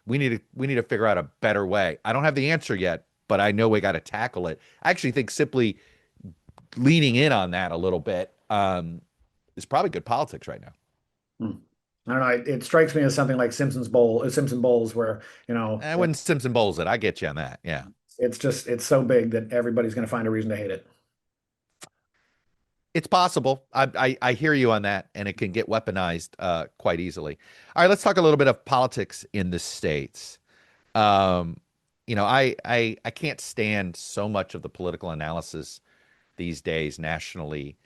We need to figure out a better way. I don't have the answer yet, but I know we got to tackle it. I actually think simply leaning in on that a little bit is probably good politics right now. Hmm. I don't know. It strikes me as something like Simpson Bowls, where I wouldn't Simpson Bowles it. I get you on that. Yeah. it's so big that everybody's going to find a reason to hate it. It's possible. I hear you on that, and it can get weaponized quite easily. All right, let's talk a little bit of politics in the states. Um, I can't stand so much of the political analysis these days nationally,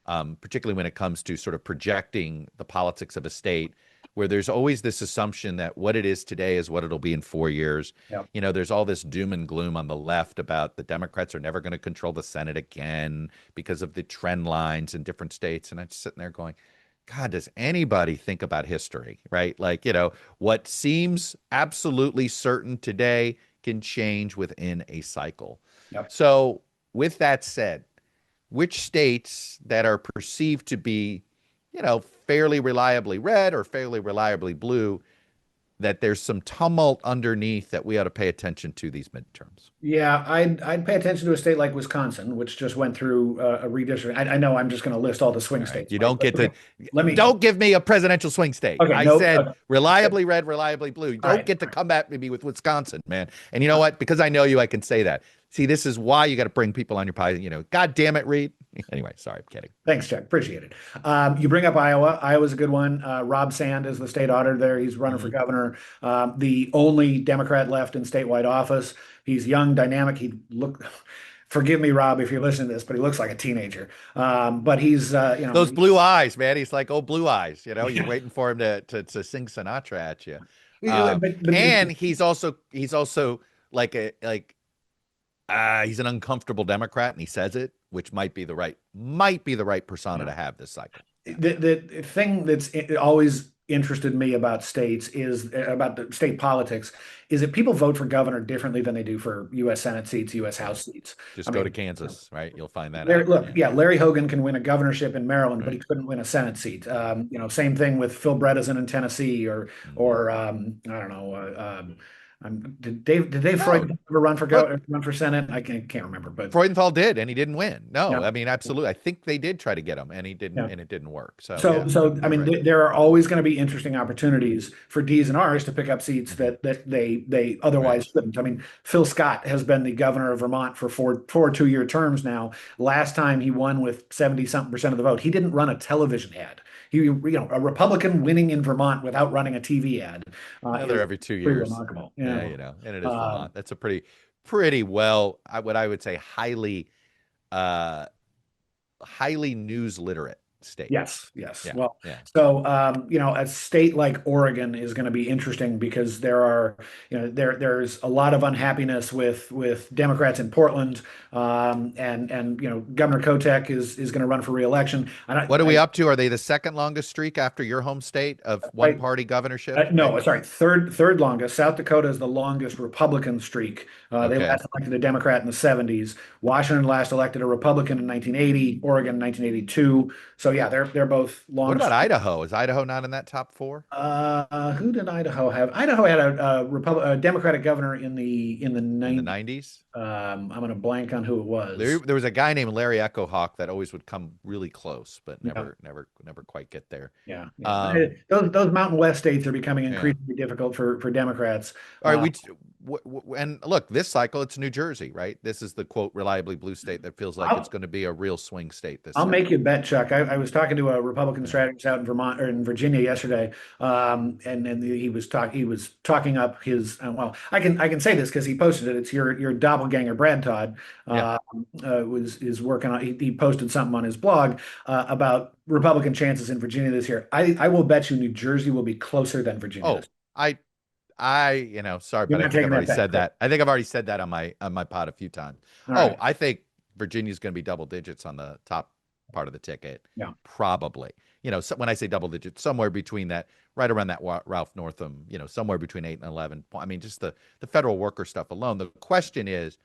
particularly when it comes to sort of projecting the politics of a state, where there's always this assumption that what it is today is what it'll be in 4 years. Yeah. There's all this doom and gloom on the left about the Democrats are never going to control the Senate again because of the trend lines in different states. And I'm just sitting there going, God, does anybody think about history, right? Like, what seems absolutely certain today can change within a cycle. Yep. So, with that said, which states that are perceived to be, fairly reliably red or fairly reliably blue, that there's some tumult underneath that we ought to pay attention to these midterms? Yeah, I'd pay attention to a state like Wisconsin, which just went through a redistricting. I know I'm just going to list all the swing All right. states, You right? don't get to, Okay, let me. don't give me a presidential swing state. Okay, I no. said Okay, reliably red, reliably blue. You all don't right. get to come at me with Wisconsin, man. And you know what? Because I know you, I can say that. See, this is why you got to bring people on your pie. God damn it, Reid. Anyway, sorry, I'm kidding. Thanks, Chuck. Appreciate it. You bring up Iowa. Iowa's a good one. Rob Sand is the state auditor there. He's running for governor. The only Democrat left in statewide office. He's young, dynamic. Forgive me, Rob, if you're listening to this, but he looks like a teenager. But he's, Those blue eyes, man. He's like, oh, blue eyes. You're yeah. waiting for him to sing Sinatra at you. But And he's also he's an uncomfortable Democrat, and he says it, which might be the right persona to have this cycle. the thing that's always interested me about states is about the state politics is that people vote for governor differently than they do for U.S. Senate seats, U.S. House seats. Just I go mean, to Kansas, right? You'll find that Larry, out. look, yeah, Larry Hogan can win a governorship in Maryland, but he Right. couldn't win a Senate seat. Same thing with Phil Bredesen in Tennessee, or Mhm. or I don't know. Did Dave No, Freud ever look, run for Senate? I can't remember, but Freudenthal did, and he didn't win. No, yeah, I mean, absolutely. I think they did try to get him, and he didn't, yeah. and it didn't work. So So, yeah, so I you're mean, right. there are always going to be interesting opportunities for D's and R's to pick up seats Mhm. that they Right. otherwise couldn't. I mean, Phil Scott has been the governor of Vermont for four 2-year terms now. Last time he won with 70 something percent of the vote. He didn't run a television ad. A Republican winning in Vermont without running a TV ad Another is every two pretty years. remarkable. Yeah, Yeah. and it is Um, Vermont. That's a pretty well, what I would say, uh, highly news literate state. Yes, yes. Yeah, Well, yeah. so a state like Oregon is going to be interesting because there's a lot of unhappiness with Democrats in Portland, and Governor Kotek is going to run for reelection. What are we up to? Are they the second longest streak after your home state of one I, party governorship? No, sorry, third longest. South Dakota is the longest Republican streak. They Okay. last elected a Democrat in the 70s. Washington last elected a Republican in 1980. Oregon in 1982. So yeah, they're both What long. about Idaho? Is Idaho not in that top four Who did Idaho have? Idaho had a Democratic governor in the in the 90s. 90s? I'm going to blank on who it There, was. there was a guy named Larry Echo Hawk that always would come really close, but Yeah, never quite get there. yeah, yeah. Um, Those Mountain West states are becoming yeah. increasingly difficult for Democrats. All right, and look, this cycle it's New Jersey, right? This is the quote reliably blue state that feels like it's I'll going to be a real swing state this I'll make cycle. you a bet, Chuck. I was talking to a Republican Yeah. strategist out in Vermont or in Virginia yesterday, and he was talking up his. I can say this because he posted it. It's your doppelganger, Brad Todd, Yeah. is working on. He posted something on his blog about Republican chances in Virginia this year. I will bet you New Jersey will be closer than Virginia Oh, this. I sorry, You're but I not think I've taking that already bet, said correct? that. I think I've already said that on my pod a few times. All Oh, right. I think Virginia's going to be double digits on the top part of the ticket. Yeah. Probably. So when I say double digits, somewhere between that, right around that Ralph Northam, somewhere between 8 and 11. I mean, just the federal worker stuff alone. The question is,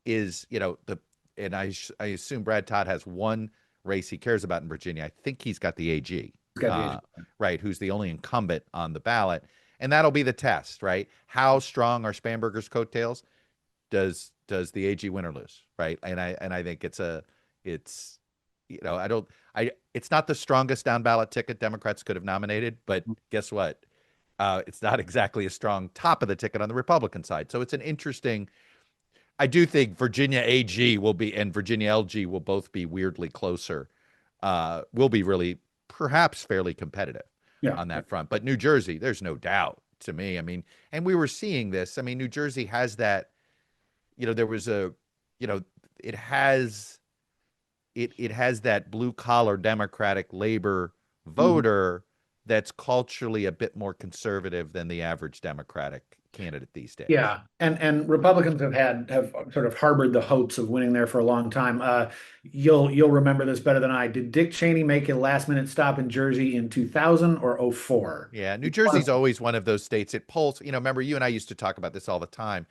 and I assume Brad Todd has one race he cares about in Virginia. I think he's got the AG, He's got the uh, age. right, who's the only incumbent on the ballot. And that'll be the test, right? How strong are Spanberger's coattails? Does the AG win or lose, right? And I think it's I don't I it's not the strongest down ballot ticket Democrats could have nominated, but guess what? It's not exactly a strong top of the ticket on the Republican side. So it's an interesting. I do think Virginia AG will be and Virginia LG will both be weirdly closer. Will be really perhaps fairly competitive Yeah. on that front. But New Jersey, there's no doubt to me. I mean, and we were seeing this. I mean, New Jersey has that, there was a, you know, it has it has that blue collar Democratic labor Mhm. voter that's culturally a bit more conservative than the average Democratic candidate these days. Yeah, and Republicans have sort of harbored the hopes of winning there for a long time. You'll remember this better than I. Did Dick Cheney make a last minute stop in Jersey in 2000 or '04? Yeah, New Jersey's always one of those states. It polls, remember you and I used to talk about this all the time.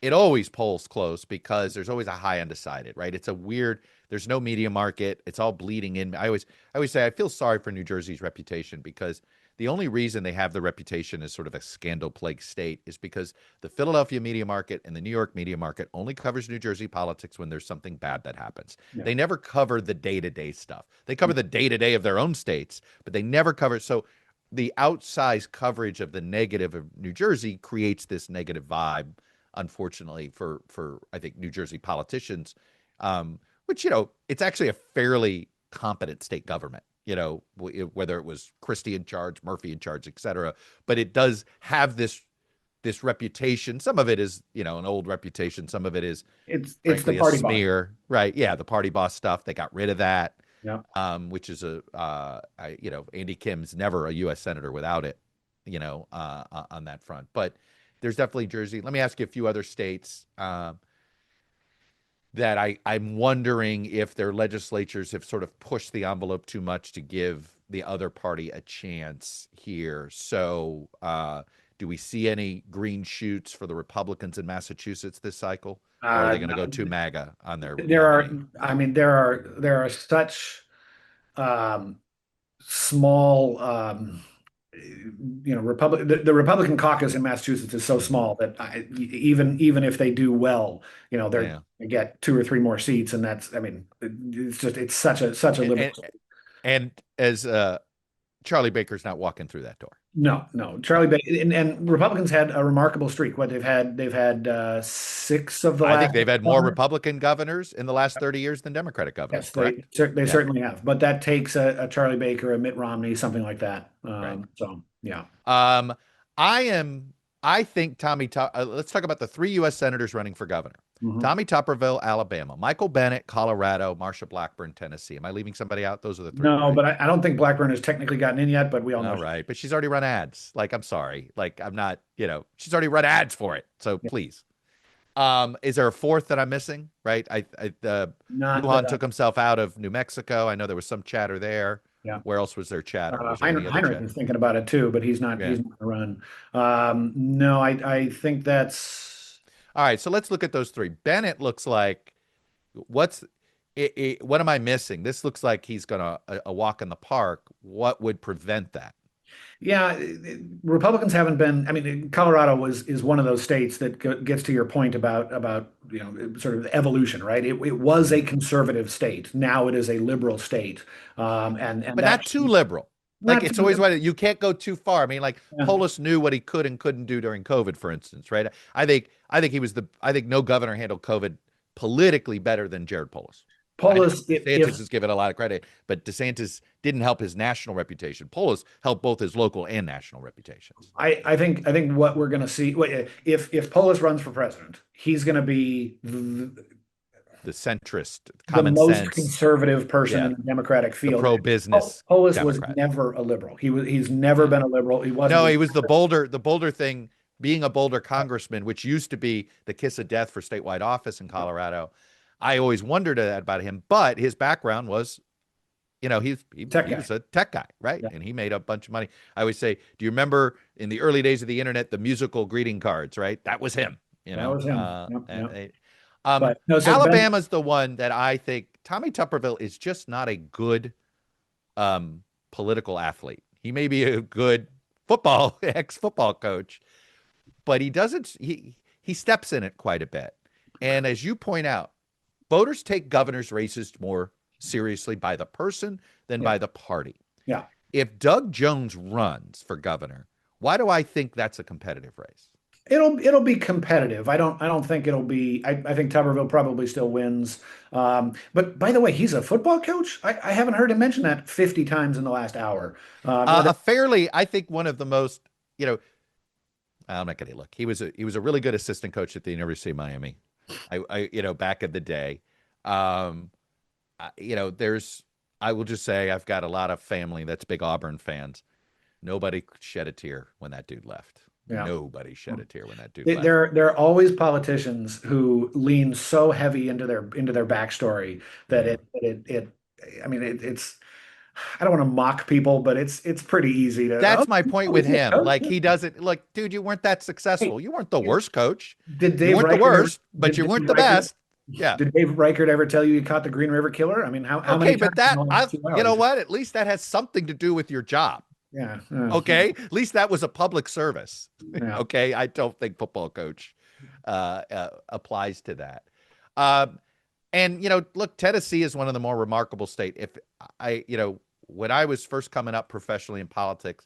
It always polls close because there's always a high undecided, right? It's a weird, there's no media market. It's all bleeding in. I always say I feel sorry for New Jersey's reputation because the only reason they have the reputation as sort of a scandal plagued state is because the Philadelphia media market and the New York media market only covers New Jersey politics when there's something bad that happens. Yeah. They never cover the day-to-day stuff. They cover the day-to-day of their own states, but they never cover. So the outsized coverage of the negative of New Jersey creates this negative vibe, unfortunately, for I think New Jersey politicians, which it's actually a fairly competent state government. Whether it was Christie in charge, Murphy in charge, et cetera, but it does have this reputation. Some of it is an old reputation. Some of it is It's the frankly a party boss. smear, right? Yeah, the party boss stuff. They got rid of that, Yeah. which is Andy Kim's never a U.S. senator without it, on that front. But there's definitely Jersey. Let me ask you a few other states that I'm wondering if their legislatures have sort of pushed the envelope too much to give the other party a chance here. So, do we see any green shoots for the Republicans in Massachusetts this cycle, or are they going to go too MAGA on their There are, nominee? I mean, there are such um, small, the Republican caucus in Massachusetts is so small that even if they do well, they're Yeah, they get two or three more seats, and that's, I mean, it's such a and liberal. and as Charlie Baker's not walking through that door. No, no, Charlie Bay and Republicans had a remarkable streak. What they've had six of the I last think they've had more governors. Republican governors in the last 30 years than Democratic governors, Yes, correct? they Yeah, certainly have, but that takes a Charlie Baker, a Mitt Romney, something like that. right. So yeah. Um, I am. I think let's talk about the three U.S. senators running for governor. Mhm. Tommy Tuberville, Alabama. Michael Bennett, Colorado. Marsha Blackburn, Tennessee. Am I leaving somebody out? Those are the three, No, right? but I don't think Blackburn has technically gotten in yet, but we all know All right, but she's already run ads. Like, I'm sorry. Like, I'm not. She's already run ads for it. So yeah, please. Is there a fourth that I'm missing? Right. not Lujan took himself out of New Mexico. I know there was some chatter there. yeah. Where else was there chatter? Was there any other Heinrich chatter? is thinking about it too, but Yeah. he's not going to run. No, I think that's All right, so let's look at those three. Bennett looks like what's what am I missing? This looks like he's gonna a walk in the park. What would prevent that? Yeah, Republicans haven't been. I mean, Colorado is one of those states that gets to your point about sort of evolution, right? It was a Mhm. conservative state. Now it is a liberal state, and But not that too liberal. Like not it's too. always what you can't go too far. I mean, like Yeah. Polis knew what he could and couldn't do during COVID, for instance, right? I think I think no governor handled COVID politically better than Jared Polis. I know Polis, DeSantis if is given a lot of credit, but DeSantis didn't help his national reputation. Polis helped both his local and national reputations. I think what we're going to see, if Polis runs for president, he's going to be The centrist, the common most sense, conservative person yeah, in the Democratic the field. pro-business Polis was Democrat. never a liberal. He's never Yeah. been a liberal. He wasn't. No, he was the Boulder thing, being a Boulder congressman, which used to be the kiss of death for statewide office in Colorado. I always wondered that about him, but his background was, Tech he guy. was a tech guy, right? Yeah. And he made a bunch of money. I always say, do you remember in the early days of the internet, the musical greeting cards, right? That was him, That was him. Yep, yep. But no, so Ben, Alabama's the one that I think Tommy Tuberville is just not a good political athlete. He may be a good ex-football coach, but he steps in it quite a bit. And as you point out, voters take governors' races more seriously by the person than yeah, by the party. yeah. If Doug Jones runs for governor, why do I think that's a competitive race? It'll be competitive. I don't think it'll be. I think Tuberville probably still wins. But by the way, he's a football coach. I haven't heard him mention that 50 times in the last hour. I think one of the most, you know, I'm not going to look. He was a really good assistant coach at the University of Miami. Back in the day. Um, there's I will just say I've got a lot of family that's big Auburn fans. Nobody shed a tear when that dude left. Yeah. Nobody shed a tear when that dude left. There are always politicians who lean so heavy into their backstory that Yeah. I mean it's I don't want to mock people, but it's pretty easy to That's my point with yeah, him. Like he doesn't look, dude, you weren't that hey, successful. You weren't the worst coach. did You Dave weren't the Reichert ever worst, but you weren't Dave the Reichert best. Yeah. did Dave Reichert ever tell you he caught the Green River Killer? I mean, how Okay, many but times in the last two you know hours? what? At least that has something to do with your job. Yeah, Okay. At least that was a public service. yeah, Okay. I don't think football coach applies to that. Um, and look, Tennessee is one of the more remarkable state. If when I was first coming up professionally in politics,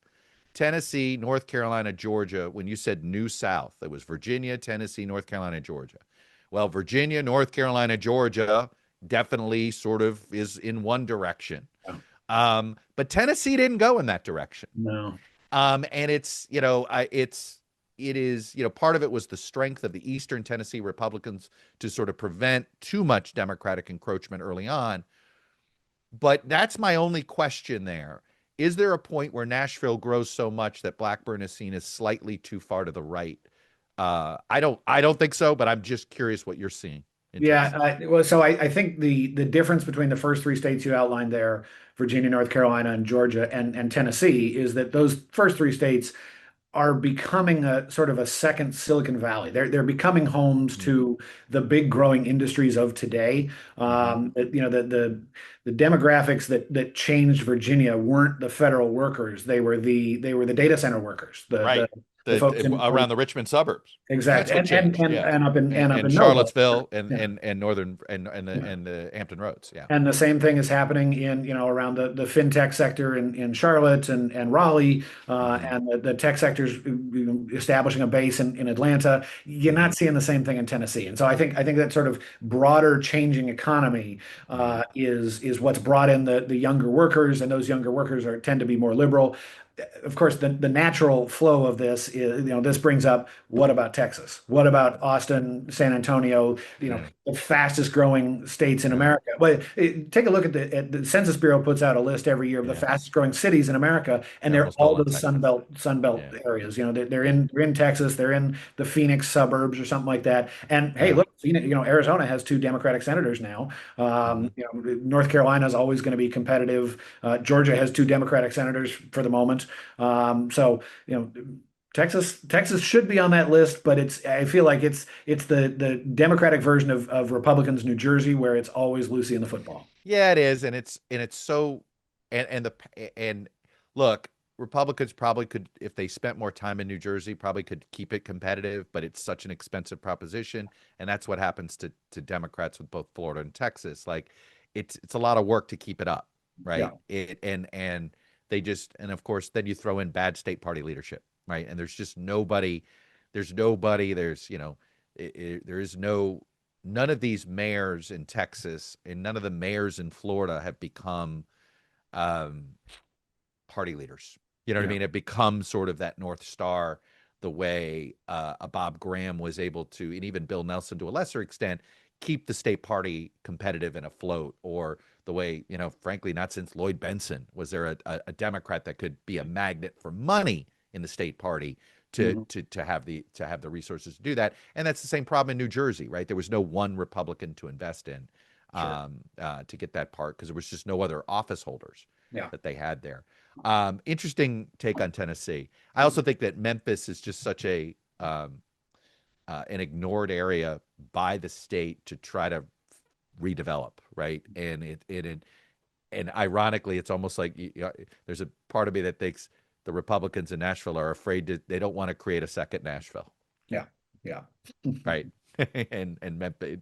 Tennessee, North Carolina, Georgia, when you said New South, it was Virginia, Tennessee, North Carolina, Georgia. Well, Virginia, North Carolina, Georgia definitely sort of is in one direction. yeah. But Tennessee didn't go in that direction. No, And it is, part of it was the strength of the Eastern Tennessee Republicans to sort of prevent too much Democratic encroachment early on. But that's my only question there. Is there a point where Nashville grows so much that Blackburn is seen as slightly too far to the right? I don't think so, but I'm just curious what you're seeing in Tennessee. yeah. Well, so I think the difference between the first three states you outlined there, Virginia, North Carolina, and Georgia, and Tennessee, is that those first three states are becoming a sort of a second Silicon Valley. They're becoming homes Mm-hmm. to the big growing industries of today. Mm-hmm. The demographics that changed Virginia weren't the federal workers. They were the data center workers. The Right. the folks in Around the Richmond suburbs. exact That's what changed. Yeah. and up And in Nova. Charlottesville Yeah. and northern Yeah. and the Hampton Roads. Yeah. And the same thing is happening in, around the fintech sector in Charlotte and Raleigh, Mm-hmm. and the tech sector's establishing a base in Atlanta. You're Mm-hmm. not seeing the same thing in Tennessee. And so I think that sort of broader changing economy Mm-hmm. is what's brought in the younger workers, and those younger workers tend to be more liberal. Of course, the natural flow of this is, this brings up, what about Texas? What about Austin, San Antonio, Yeah. the fastest growing states in Yeah. America? Well, take a look at the Census Bureau puts out a list every year of the Yeah. fastest growing cities in America, and They're they're almost all all in those Texas. Sun Belt Yeah. areas. Yeah. They're in Texas, they're in the Phoenix suburbs or something like that. And hey, Yeah. look, Arizona has two Democratic senators now. Mm-hmm. North Carolina is always going to be competitive. Georgia has two Democratic senators for the moment. So Texas should be on that list, but I feel like it's the Democratic version of Republicans New Jersey, where it's always Lucy in the football. Yeah, it is, and it's so, and look, Republicans probably could, if they spent more time in New Jersey, probably could keep it competitive, but it's such an expensive proposition, and that's what happens to Democrats with both Florida and Texas. Like, it's a lot of work to keep it up, Yeah, right? And they just, and of course, then you throw in bad state party leadership, right? And there's just nobody, there is none of these mayors in Texas and none of the mayors in Florida have become um, party leaders. You know what I yeah, mean? It becomes sort of that North Star, the way a Bob Graham was able to, and even Bill Nelson to a lesser extent, keep the state party competitive and afloat, or the way, frankly, not since Lloyd Benson was there a Democrat that could be a magnet for money in the state party to mhm, to have the resources to do that. And that's the same problem in New Jersey, right? There was no one Republican to invest in sure, to get that part, because there was just no other office holders yeah, that they had there. Interesting take on Tennessee. I also think that Memphis is just such an ignored area by the state to try to redevelop, right? And ironically, it's almost like there's a part of me that thinks the Republicans in Nashville are afraid they don't want to create a second Nashville, yeah, yeah. right? And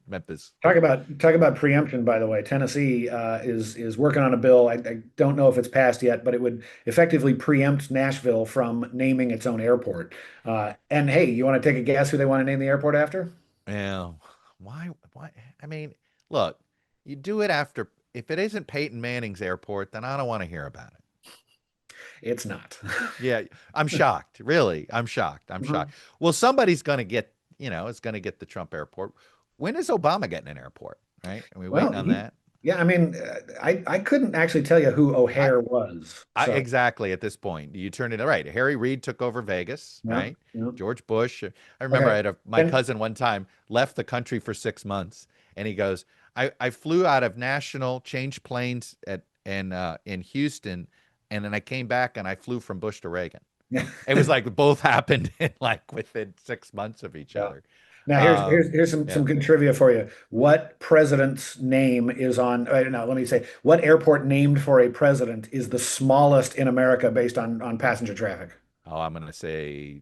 Memphis. Talk about preemption, by the way. Tennessee is working on a bill. I don't know if it's passed yet, but it would effectively preempt Nashville from naming its own airport. And hey, you want to take a guess who they want to name the airport after? Yeah. Why? I mean, look, you do it after, if it isn't Peyton Manning's airport, then I don't want to hear about it. It's not. Yeah, I'm shocked. Really, I'm shocked. I'm Mhm. shocked. Well, somebody's going to get, is going to get the Trump airport. When is Obama getting an airport? Right? Are we Well, waiting on that? yeah, I mean, I couldn't actually tell you who I, O'Hare was. So, exactly at this point. You turn it right. Harry Reid took over Vegas, yeah, right? yeah. George Bush. I remember Okay. my And cousin one time left the country for 6 months, and he goes, I flew out of National, changed planes in Houston, and then I came back and I flew from Bush to Reagan. It was like both happened in like within 6 months of each yeah. other. Now here's Yeah. some good trivia for you. What president's name is on? No, let me say, what airport named for a president is the smallest in America based on passenger traffic? Oh, I'm gonna say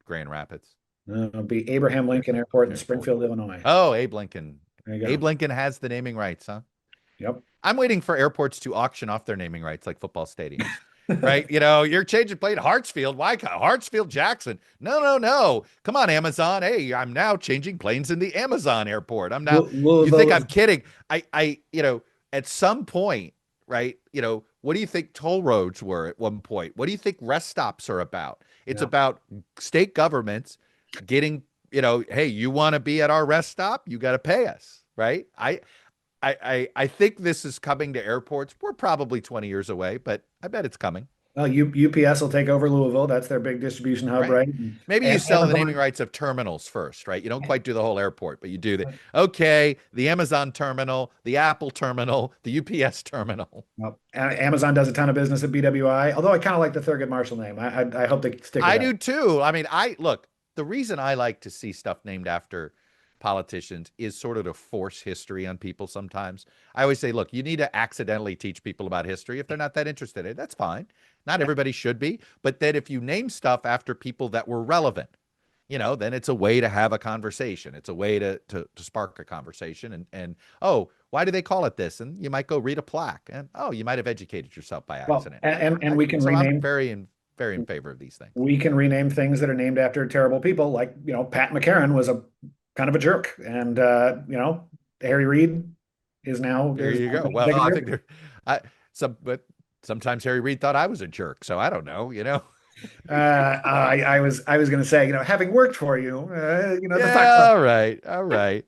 Grand Rapids It'll be Abraham Lincoln Airport in Airport. Springfield, Illinois. Oh, Abe Lincoln. There you Abe go. Lincoln has the naming rights, huh? Yep. I'm waiting for airports to auction off their naming rights like football stadiums. Right? You're changing plane Hartsfield. Why Hartsfield Jackson? No, no, no. Come on, Amazon. Hey, I'm now changing planes in the Amazon airport. You think Louisville. I'm kidding? At some point, right? What do you think toll roads were at one point? What do you think rest stops are about? It's Yeah. about state governments getting, hey, you want to be at our rest stop? You got to pay us, right? I think this is coming to airports. We're probably 20 years away, but I bet it's coming. Well, UPS will take over Louisville. That's their big distribution hub, Right. right? And Maybe you sell the naming Amazon. rights of terminals first, right? You don't quite do the whole airport, but you do the Amazon terminal, the Apple terminal, the UPS terminal. Well, Amazon does a ton of business at BWI, although I kind of like the Thurgood Marshall name. I hope they stick with I that. do too. I mean, look, the reason I like to see stuff named after politicians is sort of to force history on people sometimes. I always say, look, you need to accidentally teach people about history if they're not that interested in it. That's fine. Not everybody should be, but then if you name stuff after people that were relevant, then it's a way to have a conversation. It's a way to spark a conversation. And oh, why do they call it this? And you might go read a plaque, and oh, you might have educated yourself by Well, accident. and we can So I'm rename very in favor of these things. things that are named after terrible people, like Pat McCarran was a kind of a jerk, and Harry Reid There is you now go. a Well, big I jerk. think but sometimes Harry Reid thought I was a jerk, so I don't know. I was going to say, having worked for you, the fact. Yeah, all right, all right.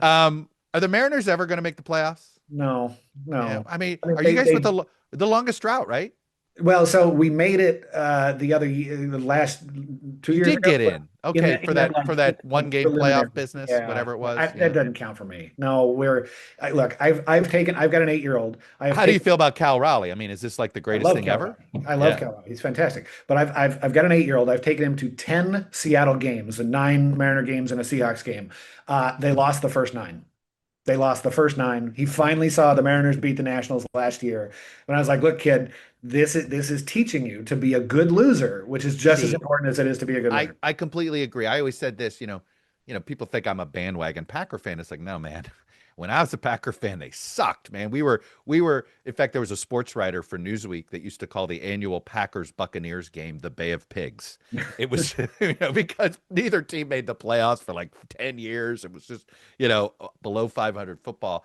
Are the Mariners ever going to make the playoffs? No, Yeah, no. I mean, I mean, are you guys with the longest drought, right? well, so we made it the other year, the last two You years did ago, get but in. Okay, in that like for that one game preliminary. playoff business, Yeah, whatever it yeah, was. that Yeah. doesn't count for me. No, look, I've got an 8-year-old. I've How do you taken feel about Cal Raleigh? I mean, is this like the I greatest love thing Cal ever? Raleigh. I love Yeah. Cal Raleigh. He's fantastic. But I've got an 8-year-old. I've taken him to 10 Seattle games and 9 Mariner games and a Seahawks game. They lost the first 9. They lost the first 9. He finally saw the Mariners beat the Nationals last year. And I was like, look, kid, this is teaching you to be a good loser, which is just as See, important as it is to be a good winner. I completely agree. I always said this, people think I'm a bandwagon Packer fan. It's like, no, man. When I was a Packer fan, they sucked, man. We were, in fact, there was a sports writer for Newsweek that used to call the annual Packers Buccaneers game the Bay of Pigs. It was, because neither team made the playoffs for like 10 years. It was just, below 500 football.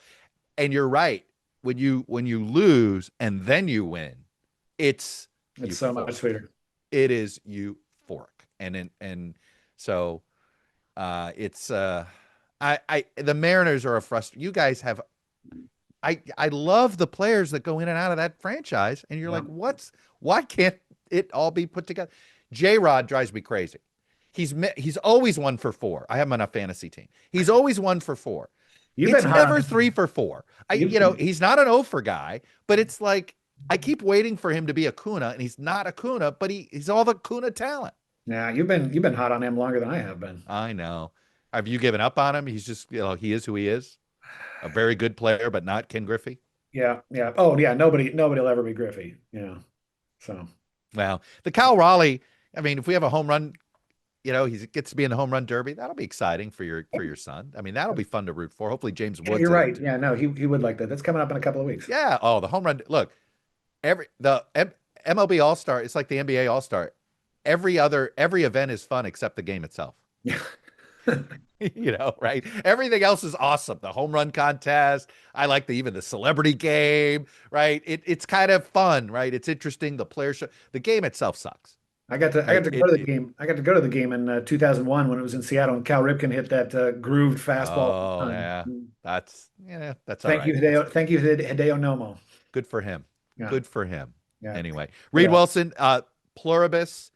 And you're right. When you lose and then you win, it's It's so much euphoric. sweeter. It is euphoric. So it's the Mariners are a frustration. You guys have I love the players that go in and out of that franchise, and you're Yeah. like, why can't it all be put together? J-Rod drives me crazy. He's always 1 for 4. I have him on a fantasy team. He's always 1 for 4. You've been It's hot on never him. 3 for 4. You've He's not an 0 for guy, but it's like I keep waiting for him to be a Kuna, and he's not a Kuna, but he's all the Kuna talent. Yeah, you've been hot on him longer than I have been. I know. Have you given up on him? He's just, he is who he is. A very good player, but not Ken Griffey. Yeah, yeah. Oh, yeah. Nobody will ever be Griffey. So Well, the Cal Raleigh, I mean, if we have a home run, he gets to be in the home run derby. That'll be exciting for your son. I mean, that'll be fun to root for. Hopefully James yeah, Woods you're in it right. too. Yeah, no, he would like that. That's coming up in a couple of weeks. Yeah. Oh, the home run. Look, the MLB All Star. It's like the NBA All Star. Every event is fun except the game itself. Yeah. Right? Everything else is awesome. The home run contest. I like even the celebrity game, right? It's kind of fun, right? It's interesting. The player show, the game itself sucks, I got right? to go to the game. I got to go to the game in 2001 when it was in Seattle and Cal Ripken hit that grooved fastball. Oh yeah, that's all Thank you, right. That's Hideo. Thank you, Hideo Nomo. good for him. Yeah, Good for him. yeah. Anyway, What Reid else? Wilson, Pluribus,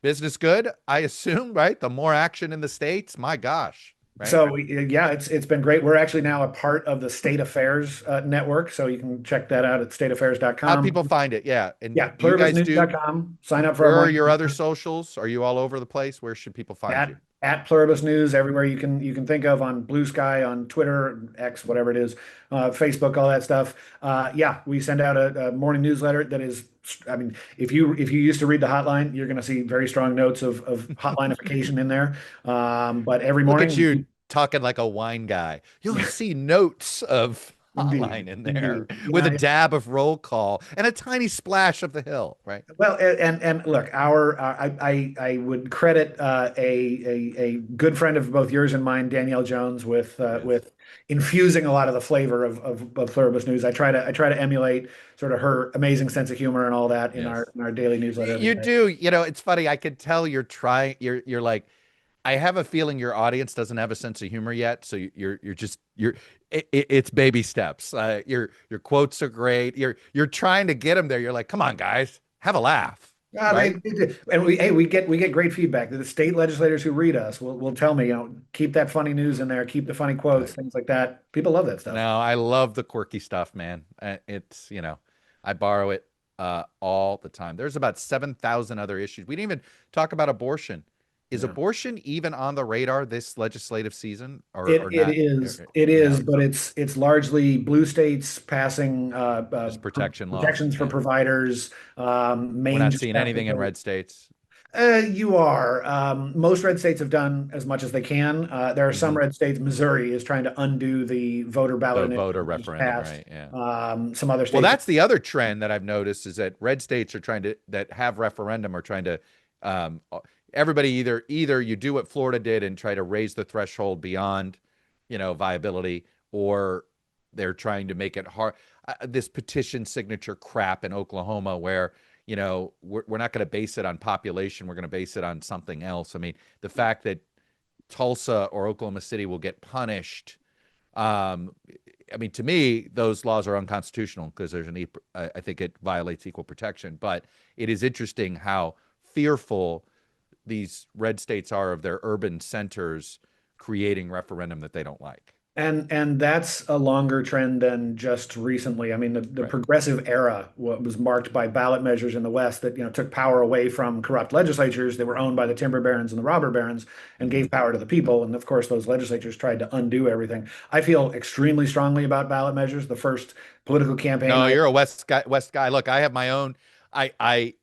business good, I assume, right? The more action in the States, my gosh, right? So yeah, it's been great. We're actually now a part of the State Affairs network, so you can check that out at How stateaffairs.com. people find it, yeah. And Yeah, you guys do, pluribusnews.com. Sign up for our where are morning your other socials? Are you all over the place? Where should people find you? at Pluribus News everywhere you can think of on Blue Sky, on Twitter, X, whatever it is, Facebook, all that stuff. Yeah, we send out a morning newsletter that is. I mean, if you used to read the hotline, you're going to see very strong notes of hotlineification in there. But every Look at morning, you talking like a wine guy. You'll see notes of indeed, hotline in there indeed, with a yeah. dab of roll call and a tiny splash of the hill, right? Well, and look, I would credit a good friend of both yours and mine, Danielle Jones, Yes. with infusing a lot of the flavor of Pluribus News. I try to emulate sort of her amazing sense of humor and all that Yes. in our daily newsletter every You day. do, it's funny. I could tell you're trying, you're like, I have a feeling your audience doesn't have a sense of humor yet. So you're just, it's baby steps. Your quotes are great. You're trying to get them there. You're like, come on, guys, have a laugh, Yeah, right? and we get great feedback. The state legislators who read us will tell me, keep that funny news in there, keep the funny quotes, Right. things like that. People love that stuff. No, I love the quirky stuff, man. It's, I borrow it all the time. There's about 7,000 other issues. We didn't even talk about abortion. Is Yeah. abortion even on the radar this legislative season or It not? is, No, but it's largely blue states passing just protection laws. protections for Yeah. providers. We're Maine not just seeing passed a anything in bill. red states. You are. Most red states have done as much as they can. There are some Hmm. red states. Missouri is trying to undo the voter ballot The initiative voter that just referendum, passed. right? Yeah. Some other Well, states. that's the other trend that I've noticed is that red states are trying to that have referendum are trying to um, everybody either you do what Florida did and try to raise the threshold beyond, viability, or they're trying to make it hard. This petition signature crap in Oklahoma, where we're not going to base it on population, we're going to base it on something else. I mean, the fact that Tulsa or Oklahoma City will get punished. Um, I mean, to me, those laws are unconstitutional because I think it violates equal protection. But it is interesting how fearful these red states are of their urban centers creating referendum that they don't like. And that's a longer trend than just recently. I mean, the Right. progressive era was marked by ballot measures in the West that took power away from corrupt legislatures that were owned by the timber barons and the robber barons and Hmm. gave power to the people. And of course, those legislatures tried to undo everything. I feel extremely strongly about ballot measures. The first political campaign No, I you're a West guy. West guy. Look, I have my own. I I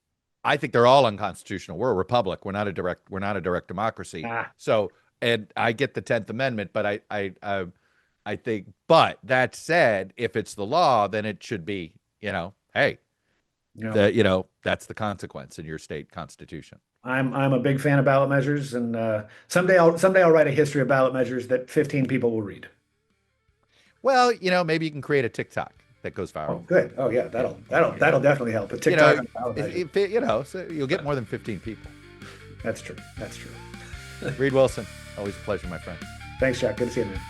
I think they're all unconstitutional. We're a republic. We're not a direct democracy. ah, So, and I get the 10th Amendment, but I think, but that said, if it's the law, then it should be, hey, you know, that's the consequence in your state constitution. I'm a big fan of ballot measures, and someday I'll write a history of ballot measures that 15 people will read. Well, maybe you can create a TikTok that goes Oh, viral. good. Oh, yeah, Yeah. that'll definitely help. A You know, TikTok on ballot measures. so you'll get more than 15 people. That's true. That's true. Reid Wilson, always a pleasure, my friend. Thanks, Jack. Good to see you, man.